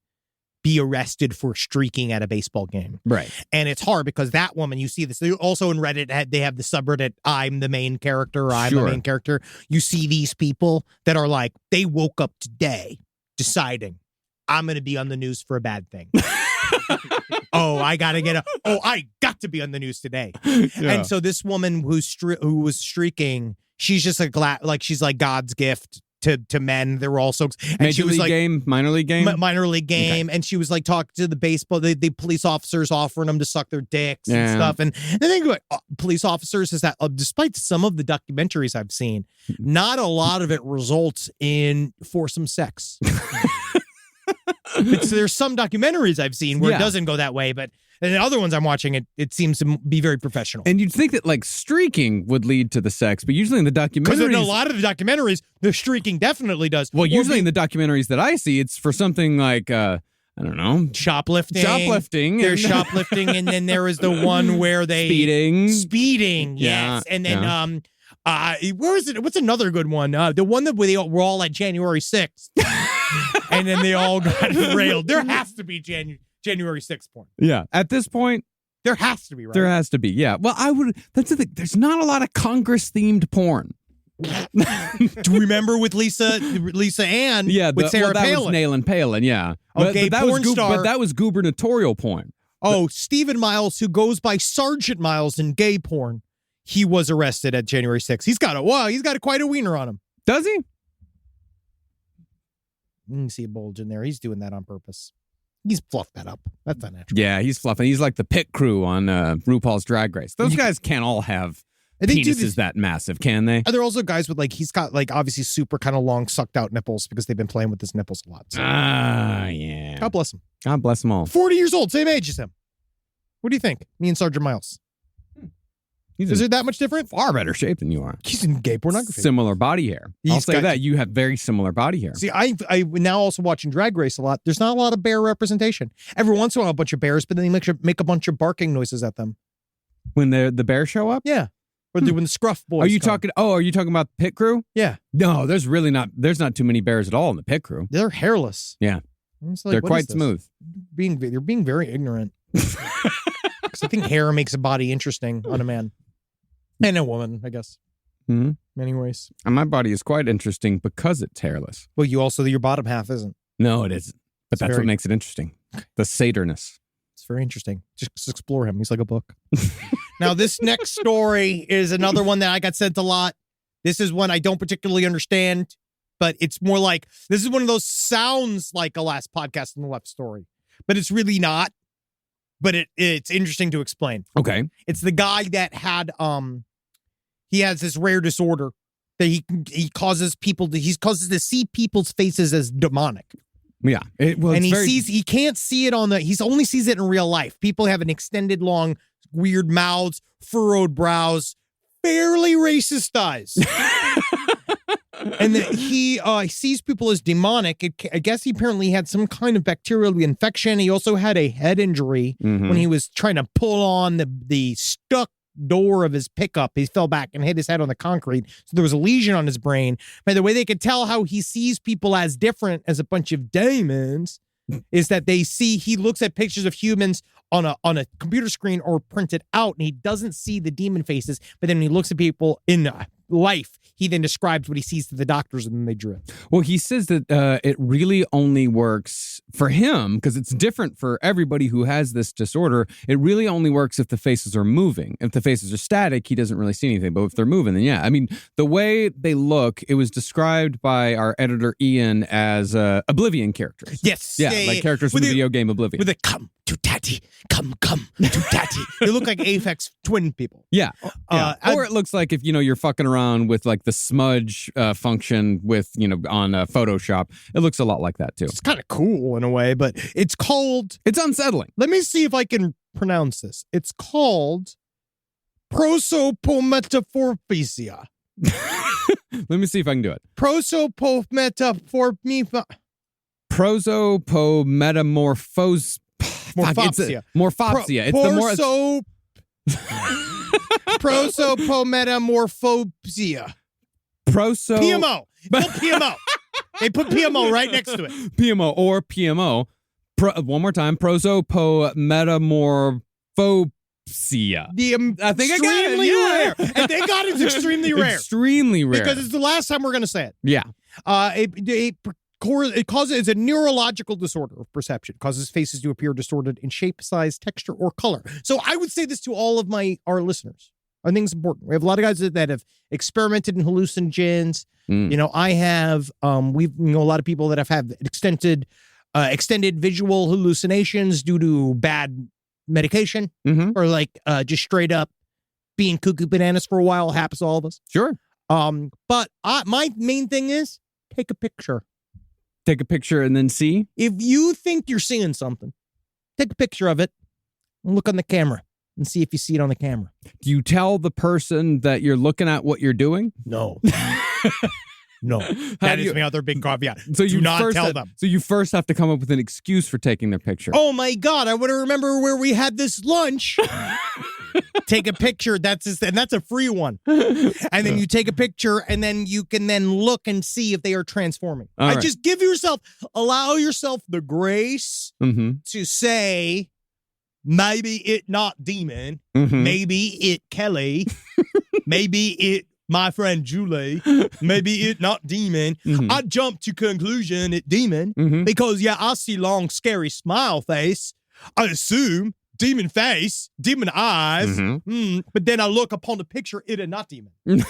[SPEAKER 4] be arrested for streaking at a baseball game.
[SPEAKER 5] Right.
[SPEAKER 4] And it's hard because that woman, you see this, also in Reddit, they have the subreddit, I'm the main character, I'm the main character. You see these people that are like, they woke up today deciding, I'm going to be on the news for a bad thing. I got to be on the news today. Yeah. And so this woman who was streaking, she's just she's like God's gift to men. They were also, and
[SPEAKER 5] Major
[SPEAKER 4] she was
[SPEAKER 5] league
[SPEAKER 4] like
[SPEAKER 5] game, minor league game,
[SPEAKER 4] okay. And she was like talking to the baseball, the police officers, offering them to suck their dicks and stuff. And the thing about police officers is that despite some of the documentaries I've seen, not a lot of it results in foursome sex. There's some documentaries I've seen where it doesn't go that way, but in the other ones I'm watching, it seems to be very professional.
[SPEAKER 5] And you'd think that like streaking would lead to the sex, but usually in the documentaries,
[SPEAKER 4] because in a lot of the documentaries, the streaking definitely does.
[SPEAKER 5] Well, usually in the documentaries that I see, it's for something like I don't know,
[SPEAKER 4] shoplifting. There's shoplifting, and then there is the one where they speeding. Yes, and then where is it? What's another good one? The one that they were all at January 6th. And then they all got railed. There has to be January 6th porn.
[SPEAKER 5] Yeah. At this point,
[SPEAKER 4] there has to be, right?
[SPEAKER 5] There has to be. Yeah. Well, that's the thing. There's not a lot of Congress-themed porn.
[SPEAKER 4] Do you remember with Lisa Ann?
[SPEAKER 5] Yeah.
[SPEAKER 4] With Sarah
[SPEAKER 5] that
[SPEAKER 4] Palin?
[SPEAKER 5] was Nail and Palin. Yeah.
[SPEAKER 4] Okay,
[SPEAKER 5] but
[SPEAKER 4] porn star.
[SPEAKER 5] But that was gubernatorial porn.
[SPEAKER 4] Stephen Miles, who goes by Sergeant Miles in gay porn, he was arrested at January 6th. He's got quite a wiener on him.
[SPEAKER 5] Does he?
[SPEAKER 4] You can see a bulge in there. He's doing that on purpose. He's fluffed that up. That's not natural.
[SPEAKER 5] Yeah, he's fluffing. He's like the pit crew on RuPaul's Drag Race. Those guys can't all have penises that massive, can they?
[SPEAKER 4] Are there also guys with he's got obviously super kind of long sucked out nipples because they've been playing with his nipples a lot. So.
[SPEAKER 5] Yeah.
[SPEAKER 4] God bless him.
[SPEAKER 5] God bless them all.
[SPEAKER 4] 40 years old, same age as him. What do you think? Me and Sergeant Miles. Is it that much different?
[SPEAKER 5] Far better shape than you are.
[SPEAKER 4] He's in gay pornography.
[SPEAKER 5] Similar body hair. I'll say that. You have very similar body hair.
[SPEAKER 4] See, I now also watching Drag Race a lot. There's not a lot of bear representation. Every once in a while, a bunch of bears, but then they make a bunch of barking noises at them.
[SPEAKER 5] When the bears show up?
[SPEAKER 4] Yeah. Or when the scruff boys
[SPEAKER 5] Are you talking about the pit crew?
[SPEAKER 4] Yeah.
[SPEAKER 5] No, there's not too many bears at all in the pit crew.
[SPEAKER 4] They're hairless.
[SPEAKER 5] Yeah. They're quite smooth.
[SPEAKER 4] They're being very ignorant. Because I think hair makes a body interesting on a man. And a woman, I guess.
[SPEAKER 5] Mm-hmm.
[SPEAKER 4] Many ways.
[SPEAKER 5] And my body is quite interesting because it's hairless.
[SPEAKER 4] Well, your bottom half isn't.
[SPEAKER 5] No, it isn't. But that's what makes it interesting. The saturness.
[SPEAKER 4] It's very interesting. Just explore him. He's like a book. Now, this next story is another one that I got sent a lot. This is one I don't particularly understand. but it's more like this is one of those sounds like a Last Podcast on the Left story, but it's really not. But it's interesting to explain.
[SPEAKER 5] Okay.
[SPEAKER 4] It's the guy that had he has this rare disorder that he causes to see people's faces as demonic.
[SPEAKER 5] Yeah.
[SPEAKER 4] He can't see it he only sees it in real life. People have an extended long, weird mouths, furrowed brows, fairly racist eyes. And that he sees people as demonic. I guess he apparently had some kind of bacterial infection. He also had a head injury when he was trying to pull on the stuck door of his pickup. He fell back and hit his head on the concrete. So there was a lesion on his brain. By the way, they could tell how he sees people as different as a bunch of demons is that he looks at pictures of humans on a computer screen or printed out, and he doesn't see the demon faces. But then when he looks at people in life, he then describes what he sees to the doctors, and then they drew it.
[SPEAKER 5] Well, he says that it really only works for him because it's different for everybody who has this disorder. It really only works if the faces are moving. If the faces are static, he doesn't really see anything. But if they're moving, then yeah. I mean, the way they look, it was described by our editor Ian as Oblivion characters.
[SPEAKER 4] Yes.
[SPEAKER 5] Yeah, like characters from the video game Oblivion.
[SPEAKER 4] With a come to daddy, come to daddy. They look like Aphex Twin people.
[SPEAKER 5] Yeah. Or it looks like if, you're fucking around with like the smudge function with, on Photoshop, it looks a lot like that too.
[SPEAKER 4] It's kind of cool in a way, but it's
[SPEAKER 5] unsettling.
[SPEAKER 4] Let me see if I can pronounce this. It's called prosopometaphorphasia.
[SPEAKER 5] Let me see if I can do it.
[SPEAKER 4] Prosopometamorphia.
[SPEAKER 5] Prosopometamorphose.
[SPEAKER 4] Morphopsia.
[SPEAKER 5] Morphopsia. It's the more.
[SPEAKER 4] Prosopometamorphopsia. PMO. PMO. They put PMO right next to it.
[SPEAKER 5] PMO or PMO. One more time. Prosopometamorphopsia. I think I got it.
[SPEAKER 4] Extremely rare. And thank God it's extremely rare.
[SPEAKER 5] Extremely rare.
[SPEAKER 4] Because it's the last time we're going to say it.
[SPEAKER 5] Yeah.
[SPEAKER 4] It's a neurological disorder of perception. It causes faces to appear distorted in shape, size, texture, or color. So I would say this to all of our listeners. I think it's important. We have a lot of guys that have experimented in hallucinogens. I have, we've a lot of people that have had extended visual hallucinations due to bad medication or like just straight up being cuckoo bananas for a while. It happens to all of us.
[SPEAKER 5] Sure.
[SPEAKER 4] But my main thing is take a picture.
[SPEAKER 5] Take a picture and then see.
[SPEAKER 4] If you think you're seeing something, take a picture of it and look on the camera and see if you see it on the camera.
[SPEAKER 5] Do you tell the person that you're looking at what you're doing?
[SPEAKER 4] No. No. That is my other big caveat.
[SPEAKER 5] So you
[SPEAKER 4] do not tell them.
[SPEAKER 5] So you first have to come up with an excuse for taking their picture.
[SPEAKER 4] Oh my God, I want to remember where we had this lunch. Take a picture. That's a free one. And then you take a picture and then you can then look and see if they are transforming. Just allow yourself the grace to say, maybe it not demon, maybe it Kelly, maybe it my friend Julie, maybe it not demon. I jump to conclusion it demon because I see long scary smile face. I assume demon face, demon eyes, but then I look upon the picture, it is not demon.
[SPEAKER 5] And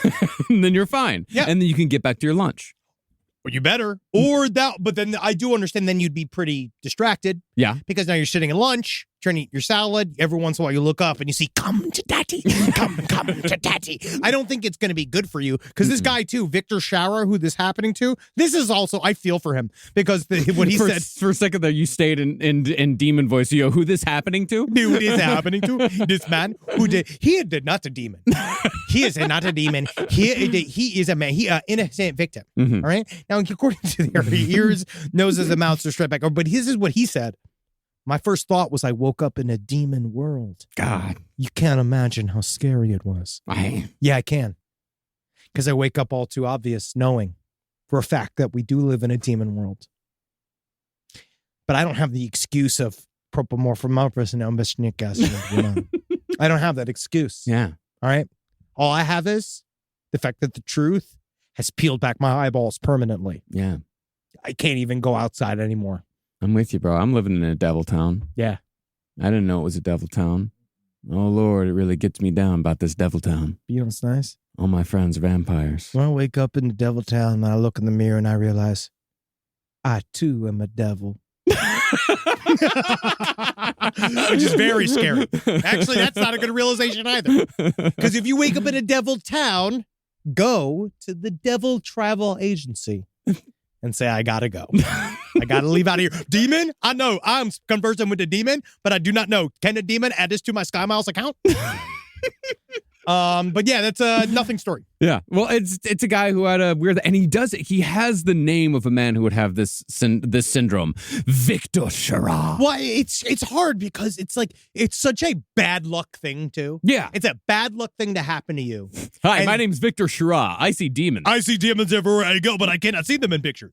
[SPEAKER 5] then you're fine. Yeah. And then you can get back to your lunch.
[SPEAKER 4] Well, you better. Or that, but then I do understand then you'd be pretty distracted.
[SPEAKER 5] Yeah.
[SPEAKER 4] Because now you're sitting at lunch, trying to eat your salad. Every once in a while you look up and you see, come to daddy, come to daddy. I don't think it's going to be good for you. Because this guy too, Victor Schauer, who this is happening to, this is also, I feel for him. Because what he said.
[SPEAKER 5] For a second there, you stayed in demon voice. You go, who this happening to?
[SPEAKER 4] Who this happening to? This man who he is not a demon. He is not a demon. He is a man. He innocent victim. All right? Now, according to their ears, noses, and mouths are straight back. But this is what he said. My first thought was I woke up in a demon world.
[SPEAKER 5] God.
[SPEAKER 4] You can't imagine how scary it was. Yeah, I can. Because I wake up all too obvious knowing for a fact that we do live in a demon world. But I don't have the excuse of propomorphomorphous and umbesnikas. I don't have that excuse.
[SPEAKER 5] Yeah.
[SPEAKER 4] All right? All I have is the fact that the truth has peeled back my eyeballs permanently.
[SPEAKER 5] Yeah.
[SPEAKER 4] I can't even go outside anymore.
[SPEAKER 5] I'm with you, bro. I'm living in a devil town.
[SPEAKER 4] Yeah.
[SPEAKER 5] I didn't know it was a devil town. Oh, Lord, it really gets me down about this devil town.
[SPEAKER 4] You know what's nice?
[SPEAKER 5] All my friends are vampires.
[SPEAKER 4] When I wake up in the devil town and I look in the mirror and I realize I too am a devil. Which is very scary. Actually, that's not a good realization either. Because if you wake up in a devil town, go to the devil travel agency and say, I gotta go. I gotta leave out of here. Demon? I know I'm conversing with the demon, but I do not know. Can a demon add this to my Sky Miles account? But yeah, that's a nothing story.
[SPEAKER 5] Yeah. Well, it's a guy who had a weird, and he has the name of a man who would have this syndrome, Victor Shara.
[SPEAKER 4] Well, it's hard because it's such a bad luck thing too.
[SPEAKER 5] Yeah.
[SPEAKER 4] It's a bad luck thing to happen to you.
[SPEAKER 5] Hi, my name's Victor Shara. I see demons.
[SPEAKER 4] I see demons everywhere I go, but I cannot see them in pictures.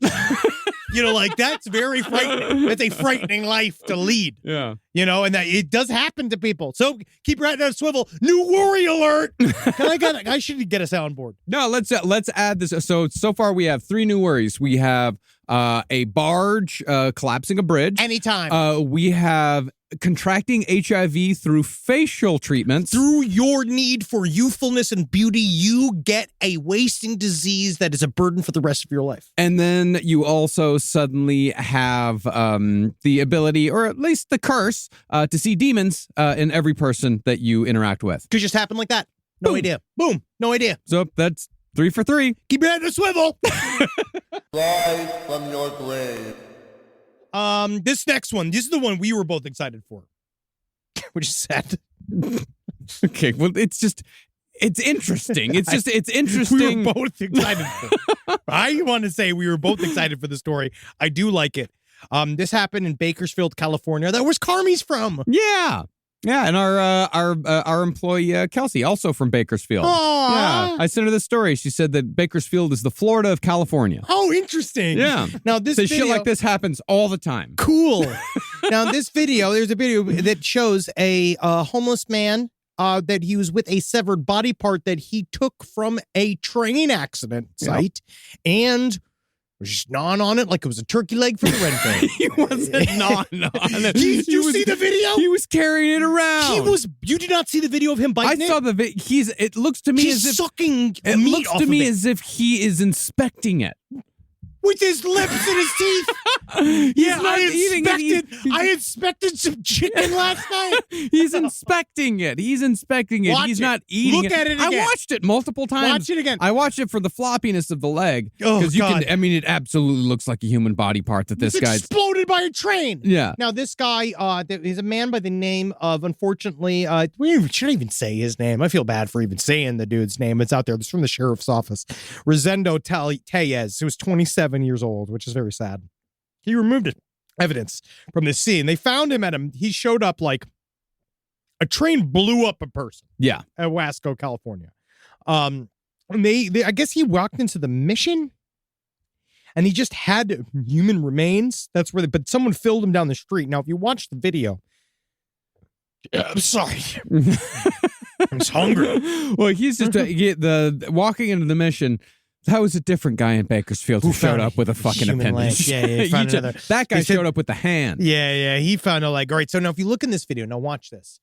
[SPEAKER 4] That's very frightening. It's a frightening life to lead.
[SPEAKER 5] Yeah.
[SPEAKER 4] And that it does happen to people. So keep your head on a swivel. New worry alert. I should get a soundboard.
[SPEAKER 5] No, let's add this. So far we have 3 new worries. We have a barge collapsing a bridge.
[SPEAKER 4] Anytime.
[SPEAKER 5] We have contracting HIV through facial treatments.
[SPEAKER 4] Through your need for youthfulness and beauty, you get a wasting disease that is a burden for the rest of your life.
[SPEAKER 5] And then you also suddenly have the ability, or at least the curse, to see demons in every person that you interact with.
[SPEAKER 4] Could just happen like that. No
[SPEAKER 5] Boom.
[SPEAKER 4] idea. Boom. No idea.
[SPEAKER 5] So that's 3 for 3.
[SPEAKER 4] Keep your head in a swivel.
[SPEAKER 6] Rise from your grave.
[SPEAKER 4] This next one, this is the one we were both excited for. Which is sad.
[SPEAKER 5] Okay, well, it's interesting. It's interesting.
[SPEAKER 4] We were both excited for it. I want to say we were both excited for the story. I do like it. This happened in Bakersfield, California. That was Carmi's from.
[SPEAKER 5] Yeah. Yeah, and our employee Kelsey, also from Bakersfield.
[SPEAKER 4] Aww.
[SPEAKER 5] Yeah, I sent her this story. She said that Bakersfield is the Florida of California.
[SPEAKER 4] Oh, interesting.
[SPEAKER 5] Yeah.
[SPEAKER 4] Now this
[SPEAKER 5] so
[SPEAKER 4] video,
[SPEAKER 5] shit like this happens all the time.
[SPEAKER 4] Cool. Now this video, there's a video that shows a homeless man that he was with a severed body part that he took from a train accident site, and was just gnawing on it like it was a turkey leg for the Renfair.
[SPEAKER 5] He wasn't gnawing on it.
[SPEAKER 4] Did you see the video?
[SPEAKER 5] He was carrying it around.
[SPEAKER 4] You did not see the video of him biting it?
[SPEAKER 5] I saw the video. It looks to me
[SPEAKER 4] He's
[SPEAKER 5] as if
[SPEAKER 4] sucking
[SPEAKER 5] it
[SPEAKER 4] meat
[SPEAKER 5] looks
[SPEAKER 4] off
[SPEAKER 5] to
[SPEAKER 4] of
[SPEAKER 5] me
[SPEAKER 4] it.
[SPEAKER 5] as if he is inspecting it.
[SPEAKER 4] With his lips and his teeth. I inspected some chicken last night.
[SPEAKER 5] He's inspecting it. He's not eating it.
[SPEAKER 4] Look at it again.
[SPEAKER 5] I watched it multiple times.
[SPEAKER 4] Watch it again.
[SPEAKER 5] I watched it for the floppiness of the leg.
[SPEAKER 4] Oh, God.
[SPEAKER 5] It absolutely looks like a human body part that this guy's
[SPEAKER 4] exploded by a train.
[SPEAKER 5] Yeah.
[SPEAKER 4] Now, this guy, he's a man by the name of, unfortunately, we shouldn't even say his name. I feel bad for even saying the dude's name. It's out there. It's from the sheriff's office. Rosendo Tellez, who was 27 years old, which is very sad. He removed evidence from the scene. They found him he showed up like a train blew up a person.
[SPEAKER 5] Yeah.
[SPEAKER 4] At Wasco, California. And I guess he walked into the Mission and he just had human remains. That's where but someone filled him down the street. Now, if you watch the video, I'm sorry. I'm just hungry.
[SPEAKER 5] Well, he's just walking into the Mission. That was a different guy in Bakersfield who showed up with a fucking appendage.
[SPEAKER 4] Yeah, he found another.
[SPEAKER 5] That guy showed up with the hand.
[SPEAKER 4] Yeah, he found a leg. All right, so now if you look in this video, now watch this.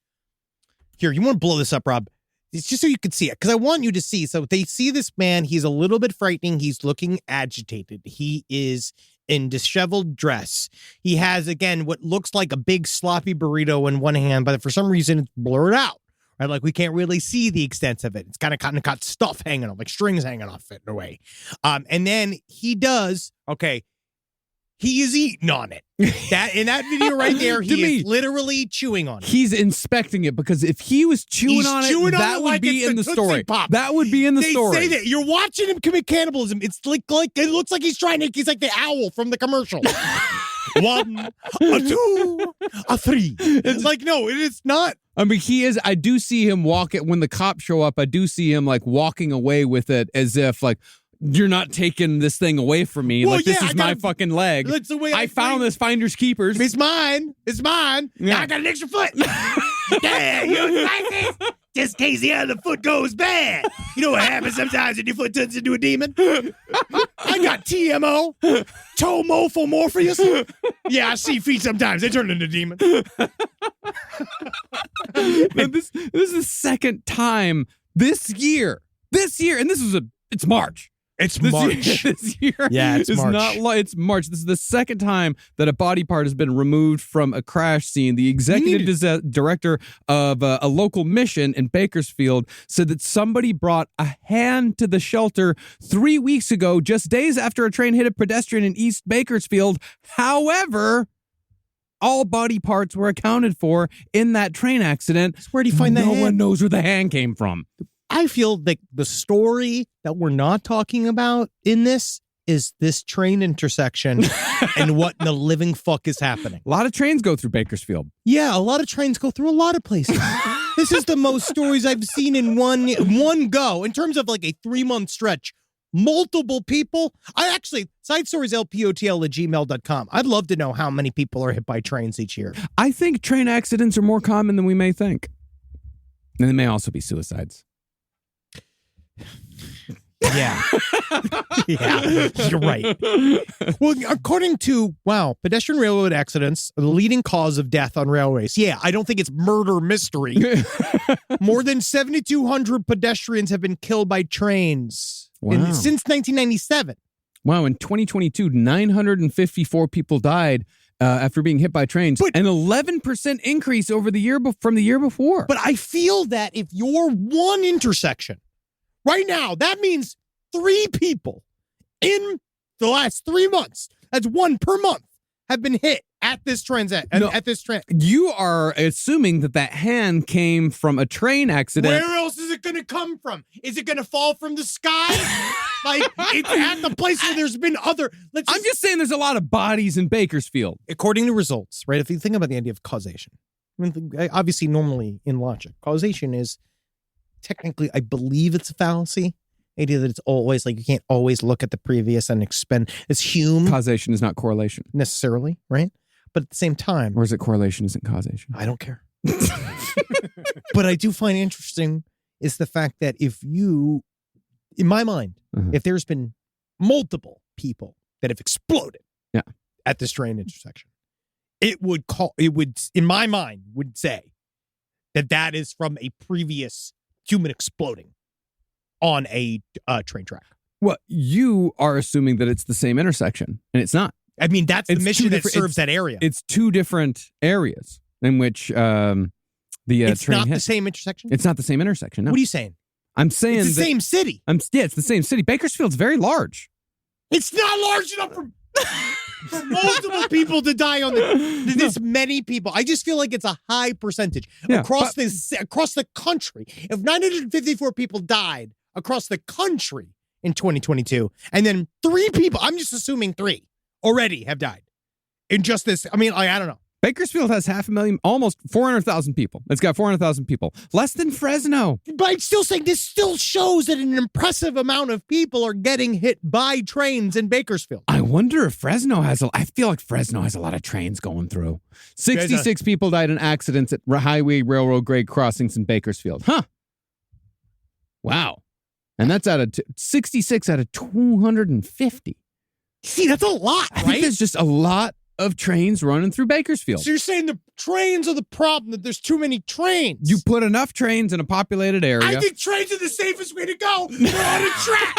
[SPEAKER 4] Here, you want to blow this up, Rob? It's just so you can see it, because I want you to see. So they see this man. He's a little bit frightening. He's looking agitated. He is in disheveled dress. He has, again, what looks like a big sloppy burrito in one hand, but for some reason it's blurred out. Right, like we can't really see the extent of it. It's kind of got stuff hanging off, like strings hanging off it in a way. And then he does, he is eating on it. That in that video right there, he is literally chewing on it.
[SPEAKER 5] He's inspecting it, because if he was chewing on it, that would be in the story. That would be in the story.
[SPEAKER 4] They say that you're watching him commit cannibalism. It's like it looks like he's like the owl from the commercial. 1, a 2, a 3. It's like, no, it is not.
[SPEAKER 5] I mean, I do see him when the cops show up, I do see him like walking away with it as if like, you're not taking this thing away from me.
[SPEAKER 4] Well,
[SPEAKER 5] this is my fucking leg.
[SPEAKER 4] That's the way
[SPEAKER 5] I found this finders keepers.
[SPEAKER 4] It's mine. Yeah. Now I got an extra foot. Yeah, you like this? Just in case the other foot goes bad. You know what happens sometimes when your foot turns into a demon? I got TMO, Tomofo Morpheus. Yeah, I see feet sometimes. They turn into demons.
[SPEAKER 5] This is the second time this year, and it's March.
[SPEAKER 4] It's March.
[SPEAKER 5] This year
[SPEAKER 4] it's
[SPEAKER 5] is
[SPEAKER 4] March.
[SPEAKER 5] It's March. This is the second time that a body part has been removed from a crash scene. The executive director of a local mission in Bakersfield said that somebody brought a hand to the shelter 3 weeks ago, just days after a train hit a pedestrian in East Bakersfield. However, all body parts were accounted for in that train accident.
[SPEAKER 4] Where do you find that hand?
[SPEAKER 5] No one knows where the hand came from.
[SPEAKER 4] I feel like the story that we're not talking about in this is this train intersection and what in the living fuck is happening.
[SPEAKER 5] A lot of trains go through Bakersfield.
[SPEAKER 4] Yeah, a lot of trains go through a lot of places. This is the most stories I've seen in one go. In terms of like a 3-month stretch, multiple people. Side stories, lpotl@gmail.com. I'd love to know how many people are hit by trains each year.
[SPEAKER 5] I think train accidents are more common than we may think. And they may also be suicides.
[SPEAKER 4] Yeah. Yeah, you're right. Well, according to, pedestrian railroad accidents are the leading cause of death on railways. Yeah, I don't think it's murder mystery. More than 7,200 pedestrians have been killed by trains since 1997.
[SPEAKER 5] Wow, in 2022, 954 people died after being hit by trains, an 11% increase over from the year before.
[SPEAKER 4] But I feel that if you're one intersection, right now, that means 3 people in the last 3 months, that's 1 per month, have been hit at this train.
[SPEAKER 5] You are assuming that hand came from a train accident.
[SPEAKER 4] Where else is it going to come from? Is it going to fall from the sky? Like, it's at the place where there's been other...
[SPEAKER 5] I'm just saying there's a lot of bodies in Bakersfield.
[SPEAKER 4] According to results, right? If you think about the idea of causation, I mean, obviously, normally in logic, causation is technically, I believe it's a fallacy. The idea that it's always like you can't always look at the previous and expend. It's Hume.
[SPEAKER 5] Causation is not correlation.
[SPEAKER 4] Necessarily, right? But at the same time...
[SPEAKER 5] Or is it correlation isn't causation?
[SPEAKER 4] I don't care. But I do find interesting is the fact that if you, in my mind, if there's been multiple people that have exploded at this train intersection, it would, in my mind, would say that is from a previous human exploding on a train track.
[SPEAKER 5] Well, you are assuming that it's the same intersection, and it's not.
[SPEAKER 4] I mean, that's the mission that serves that area.
[SPEAKER 5] It's 2 different areas in which
[SPEAKER 4] it's
[SPEAKER 5] train
[SPEAKER 4] not
[SPEAKER 5] hit.
[SPEAKER 4] The same intersection?
[SPEAKER 5] It's not the same intersection, no.
[SPEAKER 4] What are you saying?
[SPEAKER 5] I'm saying
[SPEAKER 4] it's the same city.
[SPEAKER 5] It's the same city. Bakersfield's very large.
[SPEAKER 4] It's not large enough for multiple people to die on this many people. I just feel like it's a high percentage across the country. If 954 people died across the country in 2022, and then 3 people, I'm just assuming 3 already have died in just this. I mean, I don't know.
[SPEAKER 5] Bakersfield has 500,000, almost 400,000 people. It's got 400,000 people. Less than Fresno.
[SPEAKER 4] But I'm still saying this still shows that an impressive amount of people are getting hit by trains in Bakersfield.
[SPEAKER 5] I wonder if Fresno I feel like Fresno has a lot of trains going through. 66 people died in accidents at highway railroad grade crossings in Bakersfield. Huh. Wow. And that's out of 66 out of 250.
[SPEAKER 4] See, that's a lot, right?
[SPEAKER 5] I think there's just a lot of trains running through Bakersfield.
[SPEAKER 4] So you're saying the trains are the problem, that there's too many trains?
[SPEAKER 5] You put enough trains in a populated area.
[SPEAKER 4] I think trains are the safest way to go. They're on a track.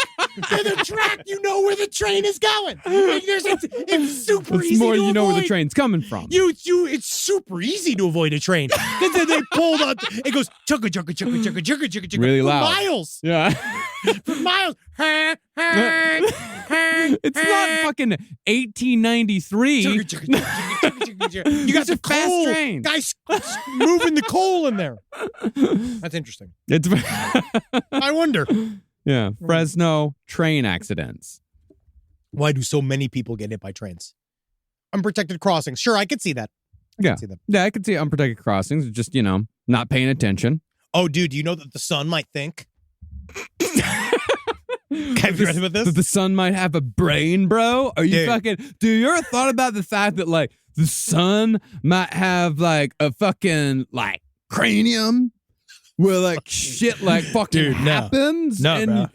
[SPEAKER 4] They're the track. You know where the train is going. It's super easy
[SPEAKER 5] more
[SPEAKER 4] to
[SPEAKER 5] you know
[SPEAKER 4] avoid.
[SPEAKER 5] where the train's coming from.
[SPEAKER 4] It's super easy to avoid a train. Then they pulled up. It goes chugga chugga chugga chugga chugga chugga chugga
[SPEAKER 5] really
[SPEAKER 4] for
[SPEAKER 5] loud.
[SPEAKER 4] miles.
[SPEAKER 5] Yeah.
[SPEAKER 4] For miles.
[SPEAKER 5] It's not fucking 1893.
[SPEAKER 4] You got the
[SPEAKER 5] fast
[SPEAKER 4] coal.
[SPEAKER 5] train.
[SPEAKER 4] Guys moving the coal in there. That's interesting. I wonder.
[SPEAKER 5] Yeah. Fresno train accidents.
[SPEAKER 4] Why do so many people get hit by trains? Unprotected crossings. Sure, I could see that.
[SPEAKER 5] Yeah, I could see unprotected crossings. Just, not paying attention.
[SPEAKER 4] Oh, dude, do you know that the sun might think? Have you read about this?
[SPEAKER 5] That the sun might have a brain, bro? Are you do you ever thought about the fact that, like, the sun might have, like, a fucking, like, cranium where, like, shit, like, fucking happens?
[SPEAKER 4] No, bro.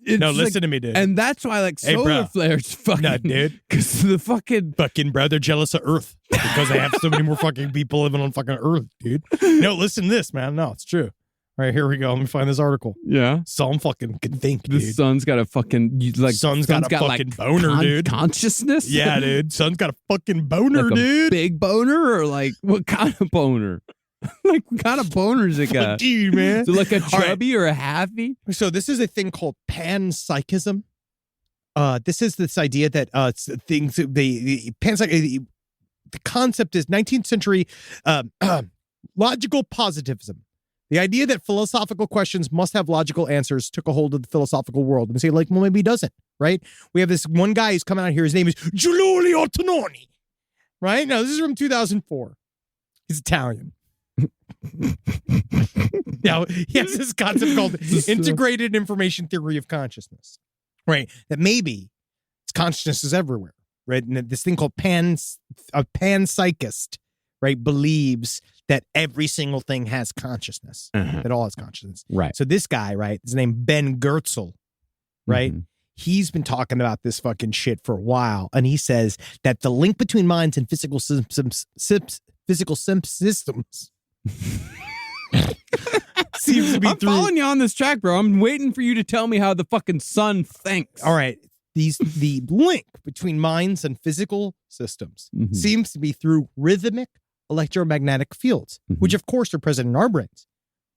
[SPEAKER 4] No,
[SPEAKER 5] It's
[SPEAKER 4] listen to me, dude.
[SPEAKER 5] And that's why, like,
[SPEAKER 4] Hey,
[SPEAKER 5] solar
[SPEAKER 4] bro.
[SPEAKER 5] flares fucking...
[SPEAKER 4] No, dude.
[SPEAKER 5] Because the fucking...
[SPEAKER 4] Fucking bro, they're jealous of Earth because they have so many more fucking people living on fucking Earth, dude. No, listen to this, man. No, it's true. All right, here we go. Let me find this article.
[SPEAKER 5] Yeah.
[SPEAKER 4] Some fucking can think,
[SPEAKER 5] The
[SPEAKER 4] dude.
[SPEAKER 5] sun's got a fucking... Like,
[SPEAKER 4] Sun's got a fucking boner, dude.
[SPEAKER 5] Consciousness?
[SPEAKER 4] Yeah, dude. Sun's got a fucking boner,
[SPEAKER 5] Like a
[SPEAKER 4] dude.
[SPEAKER 5] big boner? Or, like, what kind of boner? Like, what kind of boner is it got?
[SPEAKER 4] Dude, man.
[SPEAKER 5] Is it like a
[SPEAKER 4] All right.
[SPEAKER 5] chubby or a halfy?
[SPEAKER 4] So this is a thing called panpsychism. This is this idea that things the concept is 19th century logical positivism. The idea that philosophical questions must have logical answers took a hold of the philosophical world, and say like, well, maybe he doesn't. Right? We have this one guy who's coming out here. His name is Giulio Tononi. Right? Now this is from 2004. He's Italian. Now, he has this concept called integrated information theory of consciousness, right? That maybe consciousness is everywhere, right? And this thing called a panpsychist, right, believes that every single thing has consciousness, that all has consciousness.
[SPEAKER 5] Right.
[SPEAKER 4] So this guy, right, his name Ben Goertzel, right? He's been talking about this fucking shit for a while, and he says that the link between minds and physical systems seems to be
[SPEAKER 5] I'm following you on this track, bro. I'm waiting for you to tell me how the fucking sun thinks.
[SPEAKER 4] All right. The link between minds and physical systems seems to be through rhythmic electromagnetic fields, which of course are present in our brains.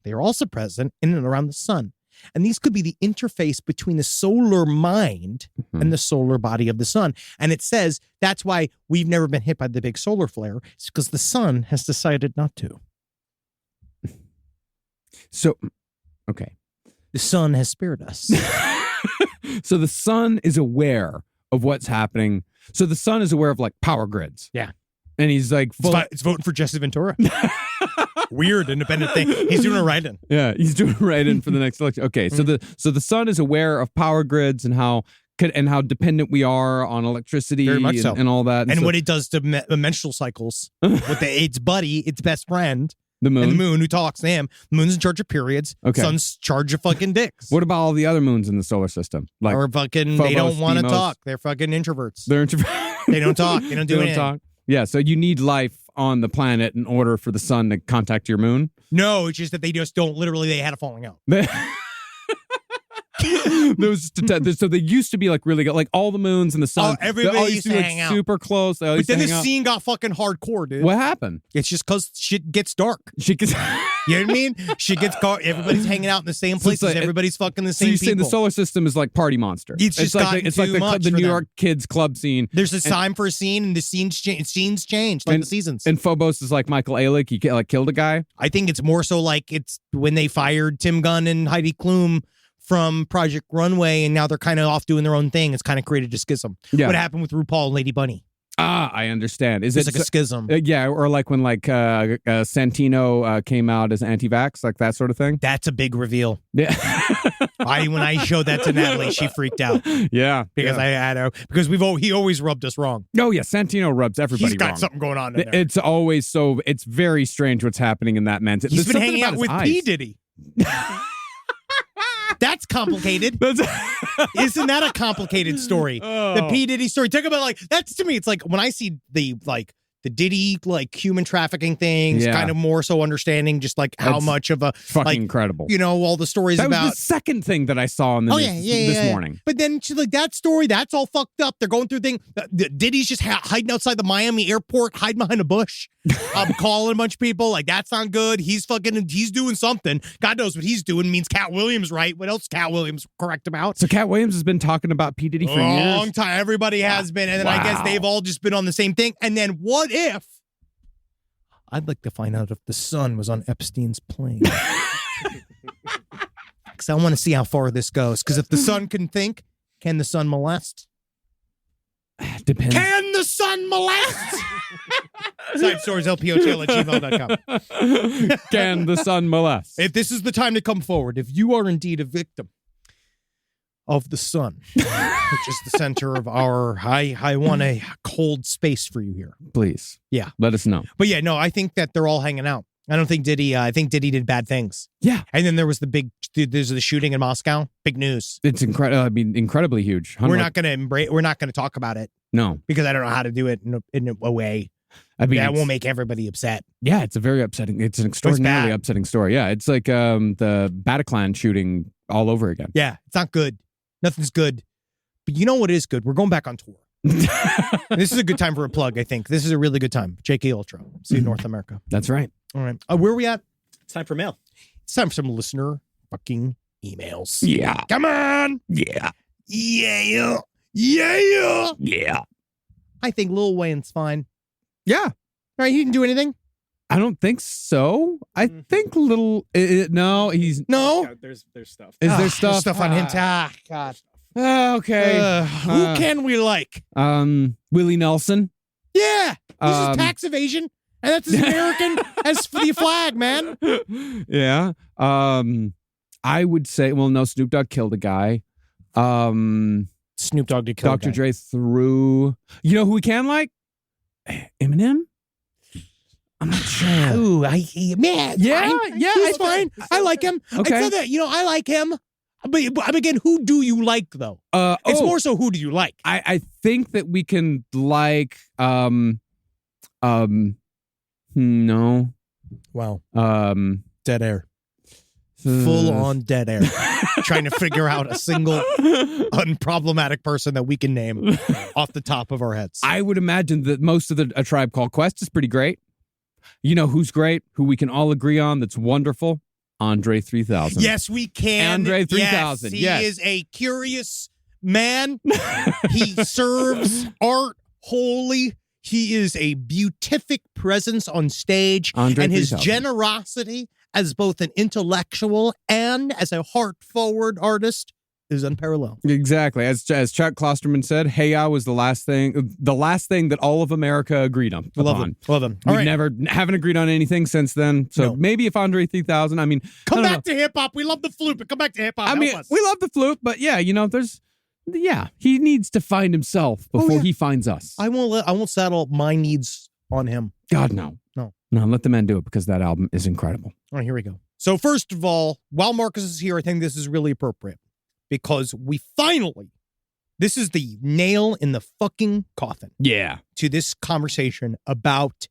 [SPEAKER 4] They are also present in and around the sun. And these could be the interface between the solar mind and the solar body of the sun. And it says that's why we've never been hit by the big solar flare. It's because the sun has decided not to.
[SPEAKER 5] So, okay.
[SPEAKER 4] The sun has spared us.
[SPEAKER 5] So the sun is aware of what's happening. So the sun is aware of like power grids.
[SPEAKER 4] Yeah.
[SPEAKER 5] And he's like,
[SPEAKER 4] it's voting for Jesse Ventura. Weird independent thing. He's doing a write-in.
[SPEAKER 5] Yeah, he's doing a write-in for the next election. Okay, so the sun is aware of power grids and how dependent we are on electricity.
[SPEAKER 4] Very much so.
[SPEAKER 5] And all that.
[SPEAKER 4] And
[SPEAKER 5] so,
[SPEAKER 4] what it does to menstrual cycles with its buddy, its best friend.
[SPEAKER 5] The moon.
[SPEAKER 4] And the moon, who talks to him. The moon's in charge of periods.
[SPEAKER 5] Okay.
[SPEAKER 4] Sun's in charge of fucking dicks.
[SPEAKER 5] What about all the other moons in the solar system? Like,
[SPEAKER 4] or fucking,
[SPEAKER 5] Phobos,
[SPEAKER 4] they don't want to
[SPEAKER 5] Deimos.
[SPEAKER 4] talk. They're fucking introverts.
[SPEAKER 5] They're introverts.
[SPEAKER 4] They don't talk. They don't do
[SPEAKER 5] They
[SPEAKER 4] anything.
[SPEAKER 5] talk. Yeah, so you need life on the planet in order for the sun to contact your moon.
[SPEAKER 4] No, it's just that they just don't. Literally, they had a falling out.
[SPEAKER 5] So they used to be like really good, like all the moons and the sun.
[SPEAKER 4] Everybody
[SPEAKER 5] they all
[SPEAKER 4] used to
[SPEAKER 5] be, like,
[SPEAKER 4] hang out.
[SPEAKER 5] super close.
[SPEAKER 4] But then the scene got fucking hardcore, dude.
[SPEAKER 5] What happened?
[SPEAKER 4] It's just because shit gets dark.
[SPEAKER 5] Shit gets.
[SPEAKER 4] You know what I mean? Shit gets dark. Everybody's hanging out in the same
[SPEAKER 5] So it's
[SPEAKER 4] places.
[SPEAKER 5] like-
[SPEAKER 4] Everybody's fucking the
[SPEAKER 5] So
[SPEAKER 4] same
[SPEAKER 5] you're saying
[SPEAKER 4] people.
[SPEAKER 5] the solar system is like Party Monster?
[SPEAKER 4] It's just gotten
[SPEAKER 5] it's like
[SPEAKER 4] too much
[SPEAKER 5] the
[SPEAKER 4] for
[SPEAKER 5] New
[SPEAKER 4] them.
[SPEAKER 5] York kids club scene.
[SPEAKER 4] There's a time for a scene, and the scenes change like the seasons.
[SPEAKER 5] And Phobos is like Michael Alick. He like killed a guy.
[SPEAKER 4] I think it's more so like it's when they fired Tim Gunn and Heidi Klum from Project Runway, and now they're kind of off doing their own thing. It's kind of created a schism.
[SPEAKER 5] Yeah.
[SPEAKER 4] What happened with RuPaul and Lady Bunny?
[SPEAKER 5] Ah, I understand. Is
[SPEAKER 4] It's
[SPEAKER 5] it
[SPEAKER 4] like a schism.
[SPEAKER 5] Yeah, or like when Santino came out as anti-vax, like that sort of thing.
[SPEAKER 4] That's a big reveal.
[SPEAKER 5] Yeah.
[SPEAKER 4] When I showed that to Natalie, she freaked out.
[SPEAKER 5] Yeah,
[SPEAKER 4] Because because he always rubbed us wrong.
[SPEAKER 5] Oh yeah, Santino rubs everybody
[SPEAKER 4] He's got
[SPEAKER 5] wrong.
[SPEAKER 4] something going on in there.
[SPEAKER 5] It's always it's very strange what's happening in that man's.
[SPEAKER 4] He's
[SPEAKER 5] There's
[SPEAKER 4] been
[SPEAKER 5] something
[SPEAKER 4] hanging out
[SPEAKER 5] about
[SPEAKER 4] with
[SPEAKER 5] his
[SPEAKER 4] P.
[SPEAKER 5] eyes.
[SPEAKER 4] Diddy. That's complicated. Isn't that a complicated story? The P. Diddy story. Talk about that's to me. It's like when I see the Diddy human trafficking things,
[SPEAKER 5] Yeah.
[SPEAKER 4] kind of more so understanding just how
[SPEAKER 5] That's
[SPEAKER 4] much of a
[SPEAKER 5] fucking incredible.
[SPEAKER 4] All the stories
[SPEAKER 5] That
[SPEAKER 4] about.
[SPEAKER 5] was the second thing that I saw on the news this morning.
[SPEAKER 4] But then she's like, that story, that's all fucked up. They're going through thing. Diddy's just hiding outside the Miami airport, hiding behind a bush. Calling a bunch of people. That's not good. He's doing something. God knows what he's doing means Cat Williams, right? What else is Cat Williams correct about?
[SPEAKER 5] So Cat Williams has been talking about P. Diddy for
[SPEAKER 4] a
[SPEAKER 5] years.
[SPEAKER 4] long time. Everybody has been. And then I guess they've all just been on the same thing. And then what if? I'd like to find out if the sun was on Epstein's plane. Because I want to see how far this goes. Because if the sun can think, can the sun molest?
[SPEAKER 5] Depends.
[SPEAKER 4] Can the sun molest? Side stories, lpotail@gmail.com.
[SPEAKER 5] Can the sun molest?
[SPEAKER 4] If this is the time to come forward, if you are indeed a victim of the sun, which is the center of I want a cold space for you here.
[SPEAKER 5] Please.
[SPEAKER 4] Yeah.
[SPEAKER 5] Let us know.
[SPEAKER 4] But yeah, no, I think that they're all hanging out. I don't think Diddy. I think Diddy did bad things.
[SPEAKER 5] Yeah.
[SPEAKER 4] And then there's the shooting in Moscow. Big news.
[SPEAKER 5] It's incredible. I mean, incredibly huge.
[SPEAKER 4] We're not going to embrace. We're not going to talk about it.
[SPEAKER 5] No,
[SPEAKER 4] because I don't know how to do it in a way. I mean, that won't make everybody upset.
[SPEAKER 5] Yeah, it's a very upsetting. It's an extraordinarily upsetting story. Yeah, it's like the Bataclan shooting all over again.
[SPEAKER 4] Yeah, it's not good. Nothing's good. But you know what is good? We're going back on tour. This is a good time for a plug, I think. This is a really good time. JK Ultra. See you in North America.
[SPEAKER 5] That's right.
[SPEAKER 4] All right. Where are we at?
[SPEAKER 7] It's time for mail.
[SPEAKER 4] It's time for some listener fucking emails.
[SPEAKER 5] Yeah.
[SPEAKER 4] Come on.
[SPEAKER 5] Yeah.
[SPEAKER 4] Yeah. Yeah.
[SPEAKER 5] Yeah.
[SPEAKER 4] I think Lil Wayne's fine.
[SPEAKER 5] Yeah.
[SPEAKER 4] Right? He didn't do anything.
[SPEAKER 5] I don't think so. I think no, he's
[SPEAKER 4] no.
[SPEAKER 7] Yeah, there's stuff.
[SPEAKER 5] Is there
[SPEAKER 4] There's
[SPEAKER 5] stuff?
[SPEAKER 4] stuff on him? God.
[SPEAKER 5] Okay.
[SPEAKER 4] Who can we like?
[SPEAKER 5] Willie Nelson.
[SPEAKER 4] Yeah. This is tax evasion. And that's as American as the flag, man.
[SPEAKER 5] Yeah. I would say, well, no, Snoop Dogg killed a guy.
[SPEAKER 4] Snoop Dogg did kill
[SPEAKER 5] Dr. Dre threw. You know who we can like? Eminem? I'm not sure.
[SPEAKER 4] Ooh, man.
[SPEAKER 5] Yeah,
[SPEAKER 4] fine.
[SPEAKER 5] yeah.
[SPEAKER 4] He's fine. I like him.
[SPEAKER 5] Okay.
[SPEAKER 4] I said that, I like him. But again, who do you like though? It's more so who do you like?
[SPEAKER 5] I think that we can like no.
[SPEAKER 4] Wow.
[SPEAKER 5] Dead air.
[SPEAKER 4] Full on dead air. Trying to figure out a single unproblematic person that we can name off the top of our heads.
[SPEAKER 5] I would imagine that most of A Tribe Called Quest is pretty great. You know who's great? Who we can all agree on that's wonderful? Andre 3000.
[SPEAKER 4] Yes, we can.
[SPEAKER 5] Andre 3000.
[SPEAKER 4] Yes, he is a curious man. He serves art wholly. He is a beatific presence on stage.
[SPEAKER 5] Andre
[SPEAKER 4] and his
[SPEAKER 5] 3000.
[SPEAKER 4] generosity as both an intellectual and as a heart-forward artist is unparalleled.
[SPEAKER 5] Exactly. As Chuck Klosterman said, Hey Ya was the last thing that all of America agreed on.
[SPEAKER 4] Love him. All
[SPEAKER 5] We
[SPEAKER 4] right.
[SPEAKER 5] haven't agreed on anything since then. So maybe if Andre 3000, I mean,
[SPEAKER 4] Come back to hip-hop. We love the flute, but come back to hip-hop.
[SPEAKER 5] I mean,
[SPEAKER 4] Help us.
[SPEAKER 5] we love the flute, but he needs to find himself before he finds us.
[SPEAKER 4] I won't saddle my needs on him.
[SPEAKER 5] God, no. No, let the man do it because that album is incredible.
[SPEAKER 4] All right, here we go. So first of all, while Marcus is here, I think this is really appropriate because this is the nail in the fucking coffin.
[SPEAKER 5] Yeah.
[SPEAKER 4] To this conversation about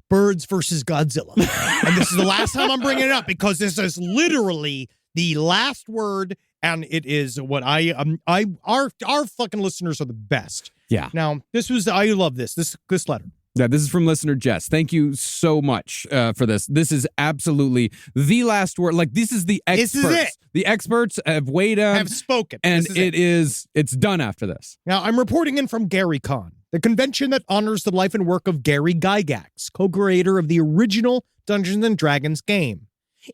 [SPEAKER 4] birds versus Godzilla. And this is the last time I'm bringing it up because this is literally the last word, and it is what our fucking listeners are the best.
[SPEAKER 5] Yeah.
[SPEAKER 4] Now, I love this letter.
[SPEAKER 5] Yeah, this is from listener Jess. Thank you so much for this. This is absolutely the last word. Like, this is the experts.
[SPEAKER 4] This is it.
[SPEAKER 5] The experts have weighed in.
[SPEAKER 4] Have spoken.
[SPEAKER 5] And it's done after this.
[SPEAKER 4] Now, I'm reporting in from GaryCon, the convention that honors the life and work of Gary Gygax, co-creator of the original Dungeons & Dragons game.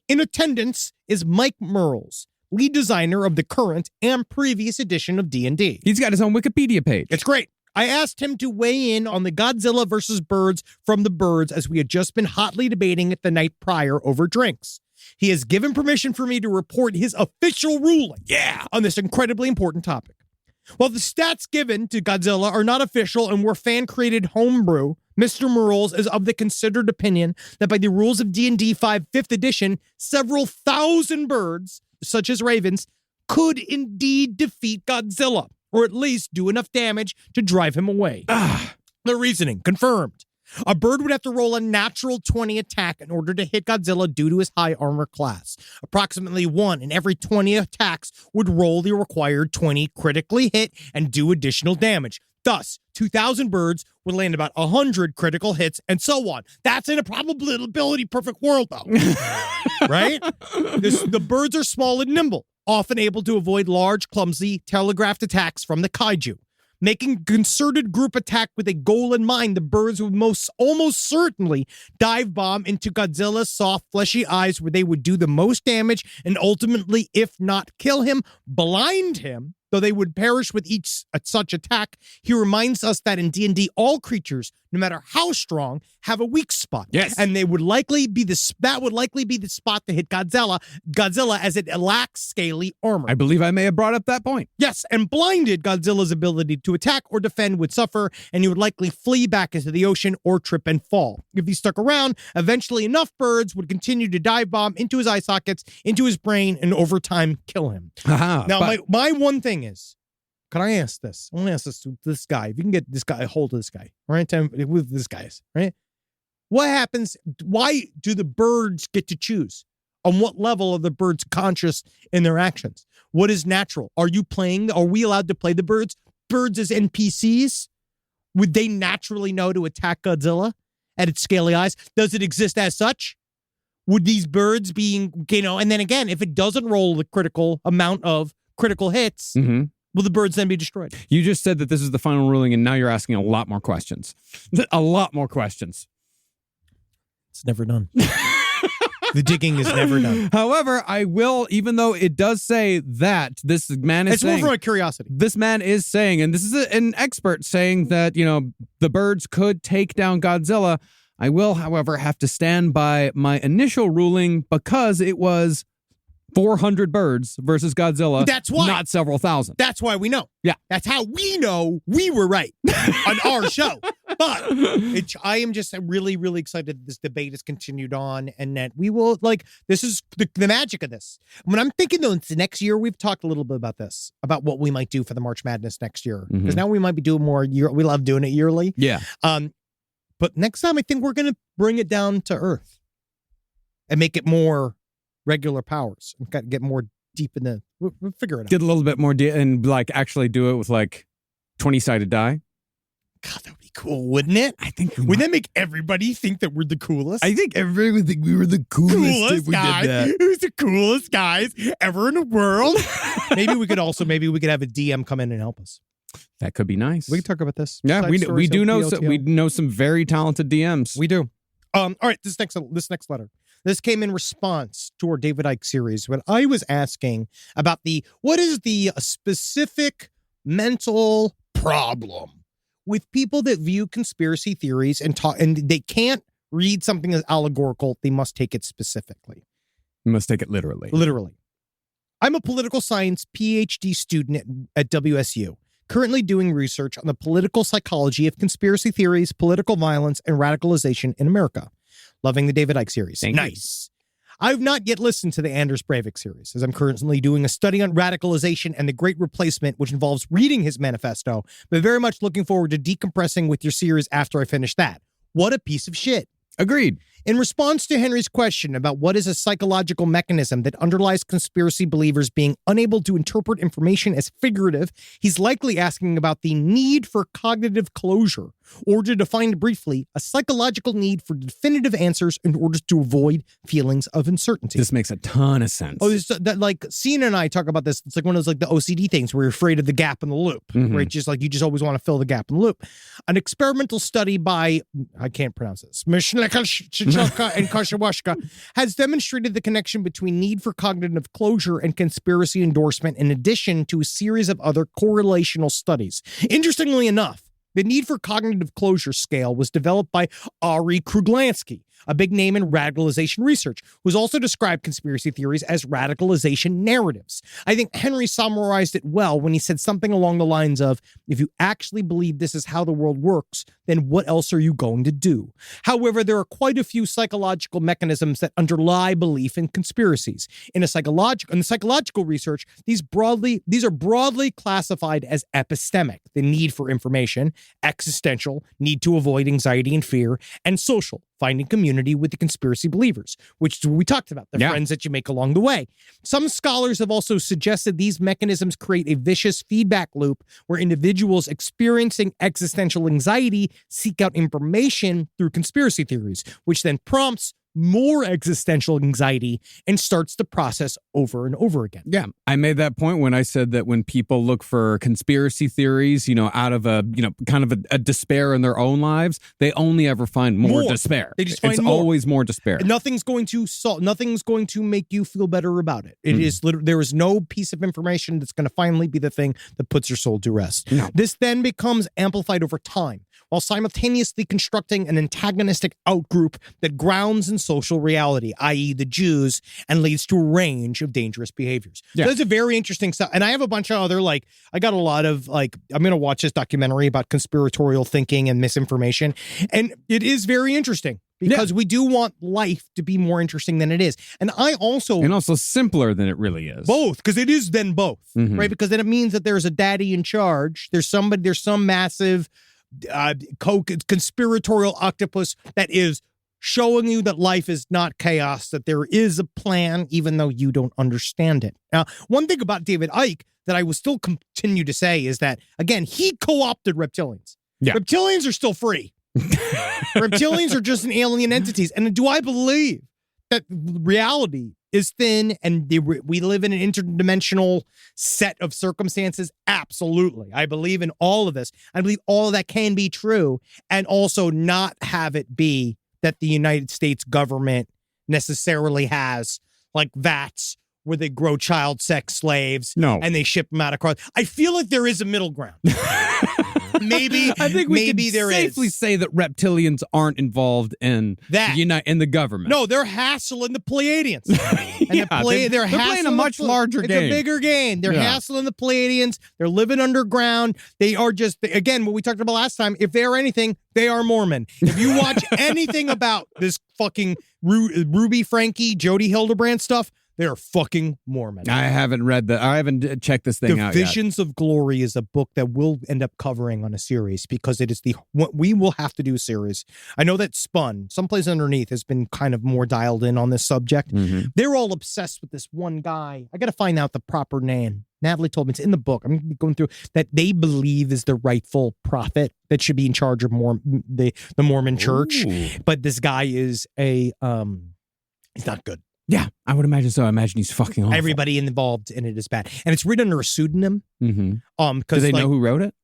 [SPEAKER 4] In attendance is Mike Merles, lead designer of the current and previous edition of D&D.
[SPEAKER 5] He's got his own Wikipedia page.
[SPEAKER 4] It's great. I asked him to weigh in on the Godzilla versus birds from the birds as we had just been hotly debating it the night prior over drinks. He has given permission for me to report his official ruling on this incredibly important topic. While the stats given to Godzilla are not official and were fan-created homebrew, Mr. Merles is of the considered opinion that by the rules of D&D 5 5th edition, several thousand birds, such as ravens, could indeed defeat Godzilla, or at least do enough damage to drive him away. The reasoning, confirmed. A bird would have to roll a natural 20 attack in order to hit Godzilla due to his high armor class. Approximately 1 in every 20 attacks would roll the required 20, critically hit, and do additional damage. Thus, 2,000 birds would land about 100 critical hits, and so on. That's in a probability perfect world, though. Right? The birds are small and nimble, often able to avoid large, clumsy, telegraphed attacks from the kaiju. Making a concerted group attack with a goal in mind, the birds would almost certainly dive bomb into Godzilla's soft, fleshy eyes where they would do the most damage and ultimately, if not kill him, blind him Though they would perish with each such attack, he reminds us that in D&D, all creatures, no matter how strong, have a weak spot.
[SPEAKER 5] Yes.
[SPEAKER 4] And that would likely be the spot to hit Godzilla as it lacks scaly armor.
[SPEAKER 5] I believe I may have brought up that point.
[SPEAKER 4] Yes, and blinded, Godzilla's ability to attack or defend would suffer, and he would likely flee back into the ocean or trip and fall. If he stuck around, eventually enough birds would continue to dive bomb into his eye sockets, into his brain, and over time kill him. Now, my one thing is, can I ask this? I want to ask this to this guy. If you can get this guy, a hold of this guy, all right? Tell me who this guy is, right? What happens? Why do the birds get to choose? On what level are the birds conscious in their actions? What is natural? Are we allowed to play the birds? Birds as NPCs? Would they naturally know to attack Godzilla at its scaly eyes? Does it exist as such? Would these birds being, and then again, if it doesn't roll the critical amount of critical hits, will the birds then be destroyed?
[SPEAKER 5] You just said that this is the final ruling, and now you're asking a lot more questions. A lot more questions.
[SPEAKER 4] It's never done. The digging is never done.
[SPEAKER 5] However, I will, even though it does say that this man is saying...
[SPEAKER 4] It's more from a curiosity.
[SPEAKER 5] This man is saying, and this is an expert saying that, the birds could take down Godzilla. I will, however, have to stand by my initial ruling because it was 400 birds versus Godzilla.
[SPEAKER 4] That's why.
[SPEAKER 5] Not several thousand.
[SPEAKER 4] That's why we know.
[SPEAKER 5] Yeah.
[SPEAKER 4] That's how we know we were right on our show. But I am just really, really excited that this debate has continued on and that we will, this is the magic of this. When I'm thinking, though, it's next year, we've talked a little bit about this, about what we might do for the March Madness next year. Because now we might be doing more, we love doing it yearly.
[SPEAKER 5] Yeah.
[SPEAKER 4] But next time, I think we're going to bring it down to earth and make it more regular powers and get more deep in the, we'll figure it out.
[SPEAKER 5] Get a little bit more and actually do it with 20-sided die.
[SPEAKER 4] God, that would be cool, wouldn't it?
[SPEAKER 5] I think.
[SPEAKER 4] Wouldn't that make everybody think that we're the coolest?
[SPEAKER 5] I think everybody would think we were the coolest if we
[SPEAKER 4] guy.
[SPEAKER 5] did that.
[SPEAKER 4] Who's the coolest guys ever in the world? maybe we could have a DM come in and help us.
[SPEAKER 5] That could be nice.
[SPEAKER 4] We can talk about this.
[SPEAKER 5] Yeah, we do know we know some very talented DMs.
[SPEAKER 4] We do. All right, this next letter. This came in response to our David Icke series when I was asking about what is the specific mental problem with people that view conspiracy theories and they can't read something as allegorical. They must take it specifically.
[SPEAKER 5] You must take it literally.
[SPEAKER 4] Literally. I'm a political science PhD student at WSU, currently doing research on the political psychology of conspiracy theories, political violence, and radicalization in America. Loving the David Icke series. Nice. I've not yet listened to the Anders Breivik series, as I'm currently doing a study on radicalization and the Great Replacement, which involves reading his manifesto, but very much looking forward to decompressing with your series after I finish that. What a piece of shit.
[SPEAKER 5] Agreed.
[SPEAKER 4] In response to Henry's question about what is a psychological mechanism that underlies conspiracy believers being unable to interpret information as figurative, he's likely asking about the need for cognitive closure, or to define briefly, a psychological need for definitive answers in order to avoid feelings of uncertainty.
[SPEAKER 5] This makes a ton of sense.
[SPEAKER 4] Oh, Cena and I talk about this. It's like one of those the OCD things where you're afraid of the gap in the loop, right? Just you just always want to fill the gap in the loop. An experimental study by, I can't pronounce this, and Koshawashka has demonstrated the connection between need for cognitive closure and conspiracy endorsement, in addition to a series of other correlational studies. Interestingly enough, the need for cognitive closure scale was developed by Ari Kruglansky, a big name in radicalization research, who's also described conspiracy theories as radicalization narratives. I think Henry summarized it well when he said something along the lines of, if you actually believe this is how the world works, then what else are you going to do? However, there are quite a few psychological mechanisms that underlie belief in conspiracies. In the psychological research, these are broadly classified as epistemic, the need for information, existential, need to avoid anxiety and fear, and social, finding community with the conspiracy believers, which we talked about, the friends that you make along the way. Some scholars have also suggested these mechanisms create a vicious feedback loop where individuals experiencing existential anxiety seek out information through conspiracy theories, which then prompts more existential anxiety and starts the process over and over again.
[SPEAKER 5] Yeah, I made that point when I said that when people look for conspiracy theories, out of a, kind of a despair in their own lives, they only ever find more despair.
[SPEAKER 4] They just find more.
[SPEAKER 5] Always more despair.
[SPEAKER 4] Nothing's going to make you feel better about it. It is there is no piece of information that's going to finally be the thing that puts your soul to rest.
[SPEAKER 5] No.
[SPEAKER 4] This then becomes amplified over time, while simultaneously constructing an antagonistic outgroup that grounds in social reality, i.e. the Jews, and leads to a range of dangerous behaviors.
[SPEAKER 5] Yeah.
[SPEAKER 4] So that's a very interesting stuff. And I have a bunch of other, I got a lot of, I'm going to watch this documentary about conspiratorial thinking and misinformation. And it is very interesting because we do want life to be more interesting than it is. And also
[SPEAKER 5] simpler than it really is.
[SPEAKER 4] Both, because it is then both, right? Because then it means that there's a daddy in charge. There's some massive conspiratorial octopus that is showing you that life is not chaos, that there is a plan, even though you don't understand it. Now, one thing about David Icke that I will still continue to say is that, again, he co-opted reptilians. Yeah. Reptilians are still free. Reptilians are just an alien entities. And do I believe that reality is thin and we live in an interdimensional set of circumstances? Absolutely. I believe in all of this. I believe all of that can be true and also not have it be that the United States government necessarily has vats where they grow child sex slaves and they ship them out across. I feel like there is a middle ground. Maybe
[SPEAKER 5] I think we can
[SPEAKER 4] there
[SPEAKER 5] safely say that reptilians aren't involved in in the government.
[SPEAKER 4] No, they're hassling the Pleiadians. And
[SPEAKER 5] they're playing a much larger game.
[SPEAKER 4] It's a bigger game. They're hassling the Pleiadians. They're living underground. They are just, again, what we talked about last time, if they're anything, they are Mormon. If you watch anything about this fucking Ruby Frankie, Jody Hildebrand stuff, they're fucking Mormon.
[SPEAKER 5] I haven't read that. I haven't checked this thing out yet.
[SPEAKER 4] Visions of Glory is a book that we'll end up covering on a series because it is we will have to do a series. I know that Spun, someplace underneath, has been kind of more dialed in on this subject. They're all obsessed with this one guy. I got to find out the proper name. Natalie told me it's in the book. I'm going through that they believe is the rightful prophet that should be in charge of the Mormon church. Ooh. But this guy is he's not good.
[SPEAKER 5] Yeah, I would imagine so. I imagine he's fucking awful.
[SPEAKER 4] Everybody involved in it is bad. And it's written under a pseudonym.
[SPEAKER 5] Do they know who wrote it?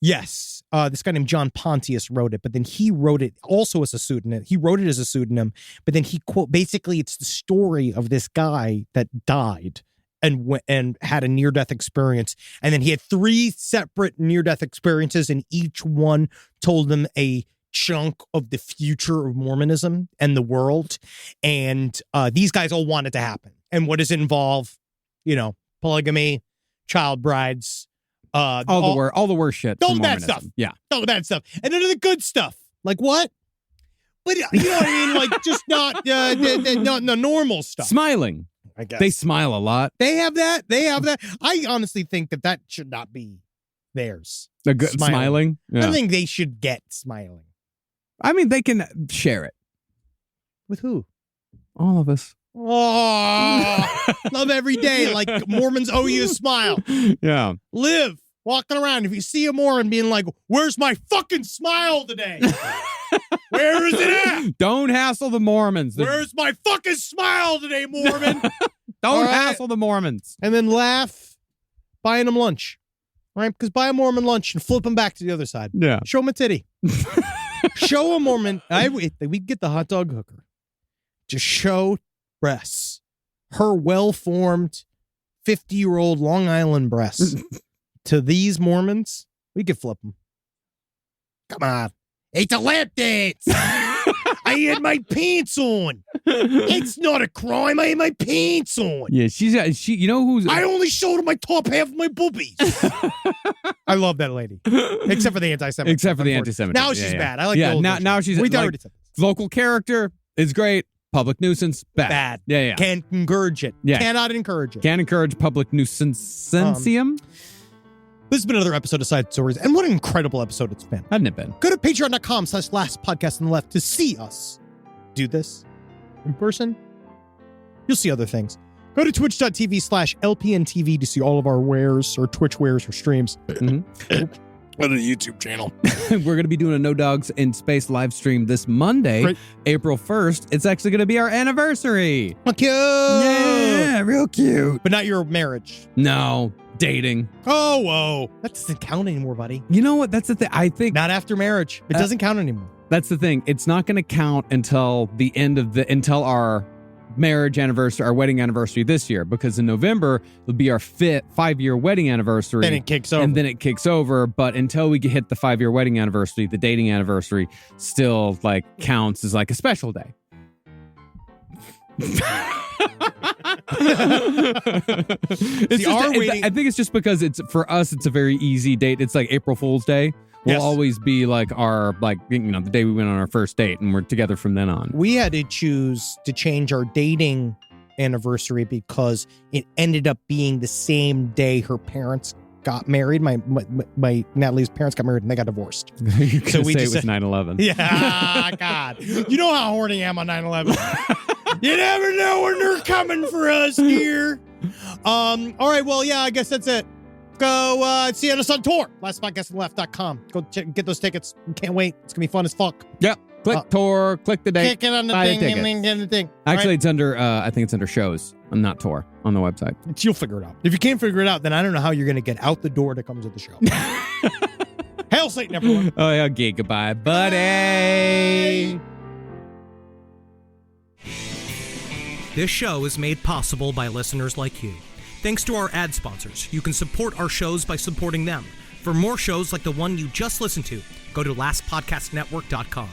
[SPEAKER 4] Yes. This guy named John Pontius wrote it, but then he wrote it also as a pseudonym. He wrote it as a pseudonym, but then he basically it's the story of this guy that died and had a near-death experience. And then he had 3 separate near-death experiences, and each one told him a chunk of the future of Mormonism and the world. And these guys all want it to happen. And what does it involve? Polygamy, child brides,
[SPEAKER 5] all the worst shit.
[SPEAKER 4] All the bad stuff.
[SPEAKER 5] Yeah.
[SPEAKER 4] All the bad stuff. And then the good stuff. Like what? But you know what I mean? Just not the normal stuff.
[SPEAKER 5] Smiling.
[SPEAKER 4] I guess.
[SPEAKER 5] They smile a lot.
[SPEAKER 4] They have that. I honestly think that should not be theirs.
[SPEAKER 5] The good smiling? Yeah.
[SPEAKER 4] I think they should get smiling.
[SPEAKER 5] I mean, they can share it.
[SPEAKER 4] With who?
[SPEAKER 5] All of us.
[SPEAKER 4] Oh, love every day. Like Mormons owe you a smile.
[SPEAKER 5] Yeah.
[SPEAKER 4] Live walking around. If you see a Mormon being like, where's my fucking smile today? Where is it at?
[SPEAKER 5] Don't hassle the Mormons.
[SPEAKER 4] Where's my fucking smile today, Mormon?
[SPEAKER 5] Don't hassle the Mormons.
[SPEAKER 4] And then laugh buying them lunch. Right? Because buy a Mormon lunch and flip them back to the other side.
[SPEAKER 5] Yeah.
[SPEAKER 4] Show them a titty. Show a Mormon. We get the hot dog hooker. Just show breasts. Her well-formed 50-year-old Long Island breasts. To these Mormons, we could flip them. Come on. It's a lap dance. I had my pants on. It's not a crime. I had my pants on.
[SPEAKER 5] Yeah, she. You know who's?
[SPEAKER 4] I only showed her my top half of my boobies. I love that lady, except for the anti-Semitism.
[SPEAKER 5] Except for the anti-Semitism.
[SPEAKER 4] Now she's bad. I like.
[SPEAKER 5] Yeah,
[SPEAKER 4] the old
[SPEAKER 5] now she's like, local character is great. Public nuisance, bad. Yeah.
[SPEAKER 4] Can't encourage it.
[SPEAKER 5] Yeah.
[SPEAKER 4] Cannot encourage it.
[SPEAKER 5] Can't encourage public nuisance.
[SPEAKER 4] This has been another episode of Side Stories, and what an incredible episode it's been.
[SPEAKER 5] Hadn't it been?
[SPEAKER 4] Go to patreon.com/lastpodcast on the left to see us do this in person. You'll see other things. Go to twitch.tv/LPNTV to see all of our wares or Twitch wares or streams.
[SPEAKER 1] On a YouTube channel.
[SPEAKER 5] We're going to be doing a No Dogs in Space live stream this Monday,
[SPEAKER 4] Great.
[SPEAKER 5] April 1st. It's actually going to be our anniversary.
[SPEAKER 4] Oh, cute.
[SPEAKER 5] Yeah, real cute.
[SPEAKER 4] But not your marriage.
[SPEAKER 5] No, dating.
[SPEAKER 4] Oh, whoa. That doesn't count anymore, buddy.
[SPEAKER 5] You know what? That's the thing. I think
[SPEAKER 4] Not after marriage. It doesn't count anymore.
[SPEAKER 5] that's the thing. It's not going to count until the end of until our marriage anniversary, our wedding anniversary this year, because in November it'll be our 5-year wedding anniversary.
[SPEAKER 4] Then it kicks over.
[SPEAKER 5] And then it kicks over. But until we hit the 5-year wedding anniversary, the dating anniversary still like counts as like a special day. It's just, I think it's just because it's for us, it's a very easy date. It's like April Fool's Day. Will always be like our, like, you know, the day we went on our first date, and we're together from then on.
[SPEAKER 4] We had to choose to change our dating anniversary because it ended up being the same day her parents got married. My Natalie's parents got married and they got divorced.
[SPEAKER 5] You could say it was 9/11.
[SPEAKER 4] Yeah, God. You know how horny I am on 9/11. You never know when they're coming for us here. All right, well, yeah, I guess that's it. Go see us on tour. Lastpodcastonleft.com. Go get those tickets. Can't wait. It's going to be fun as fuck.
[SPEAKER 5] Yep. Click tour. Click the date.
[SPEAKER 4] Click it on the
[SPEAKER 5] buy
[SPEAKER 4] thing.
[SPEAKER 5] the tickets.
[SPEAKER 4] And the thing.
[SPEAKER 5] Actually,
[SPEAKER 4] right?
[SPEAKER 5] it's under, I think it's under shows. I'm not tour on the website.
[SPEAKER 4] You'll figure it out. If you can't figure it out, then I don't know how you're going to get out the door to come to the show. Hail Satan, everyone.
[SPEAKER 5] Oh, yeah. Okay. Goodbye, buddy.
[SPEAKER 12] This show is made possible by listeners like you. Thanks to our ad sponsors, you can support our shows by supporting them. For more shows like the one you just listened to, go to lastpodcastnetwork.com.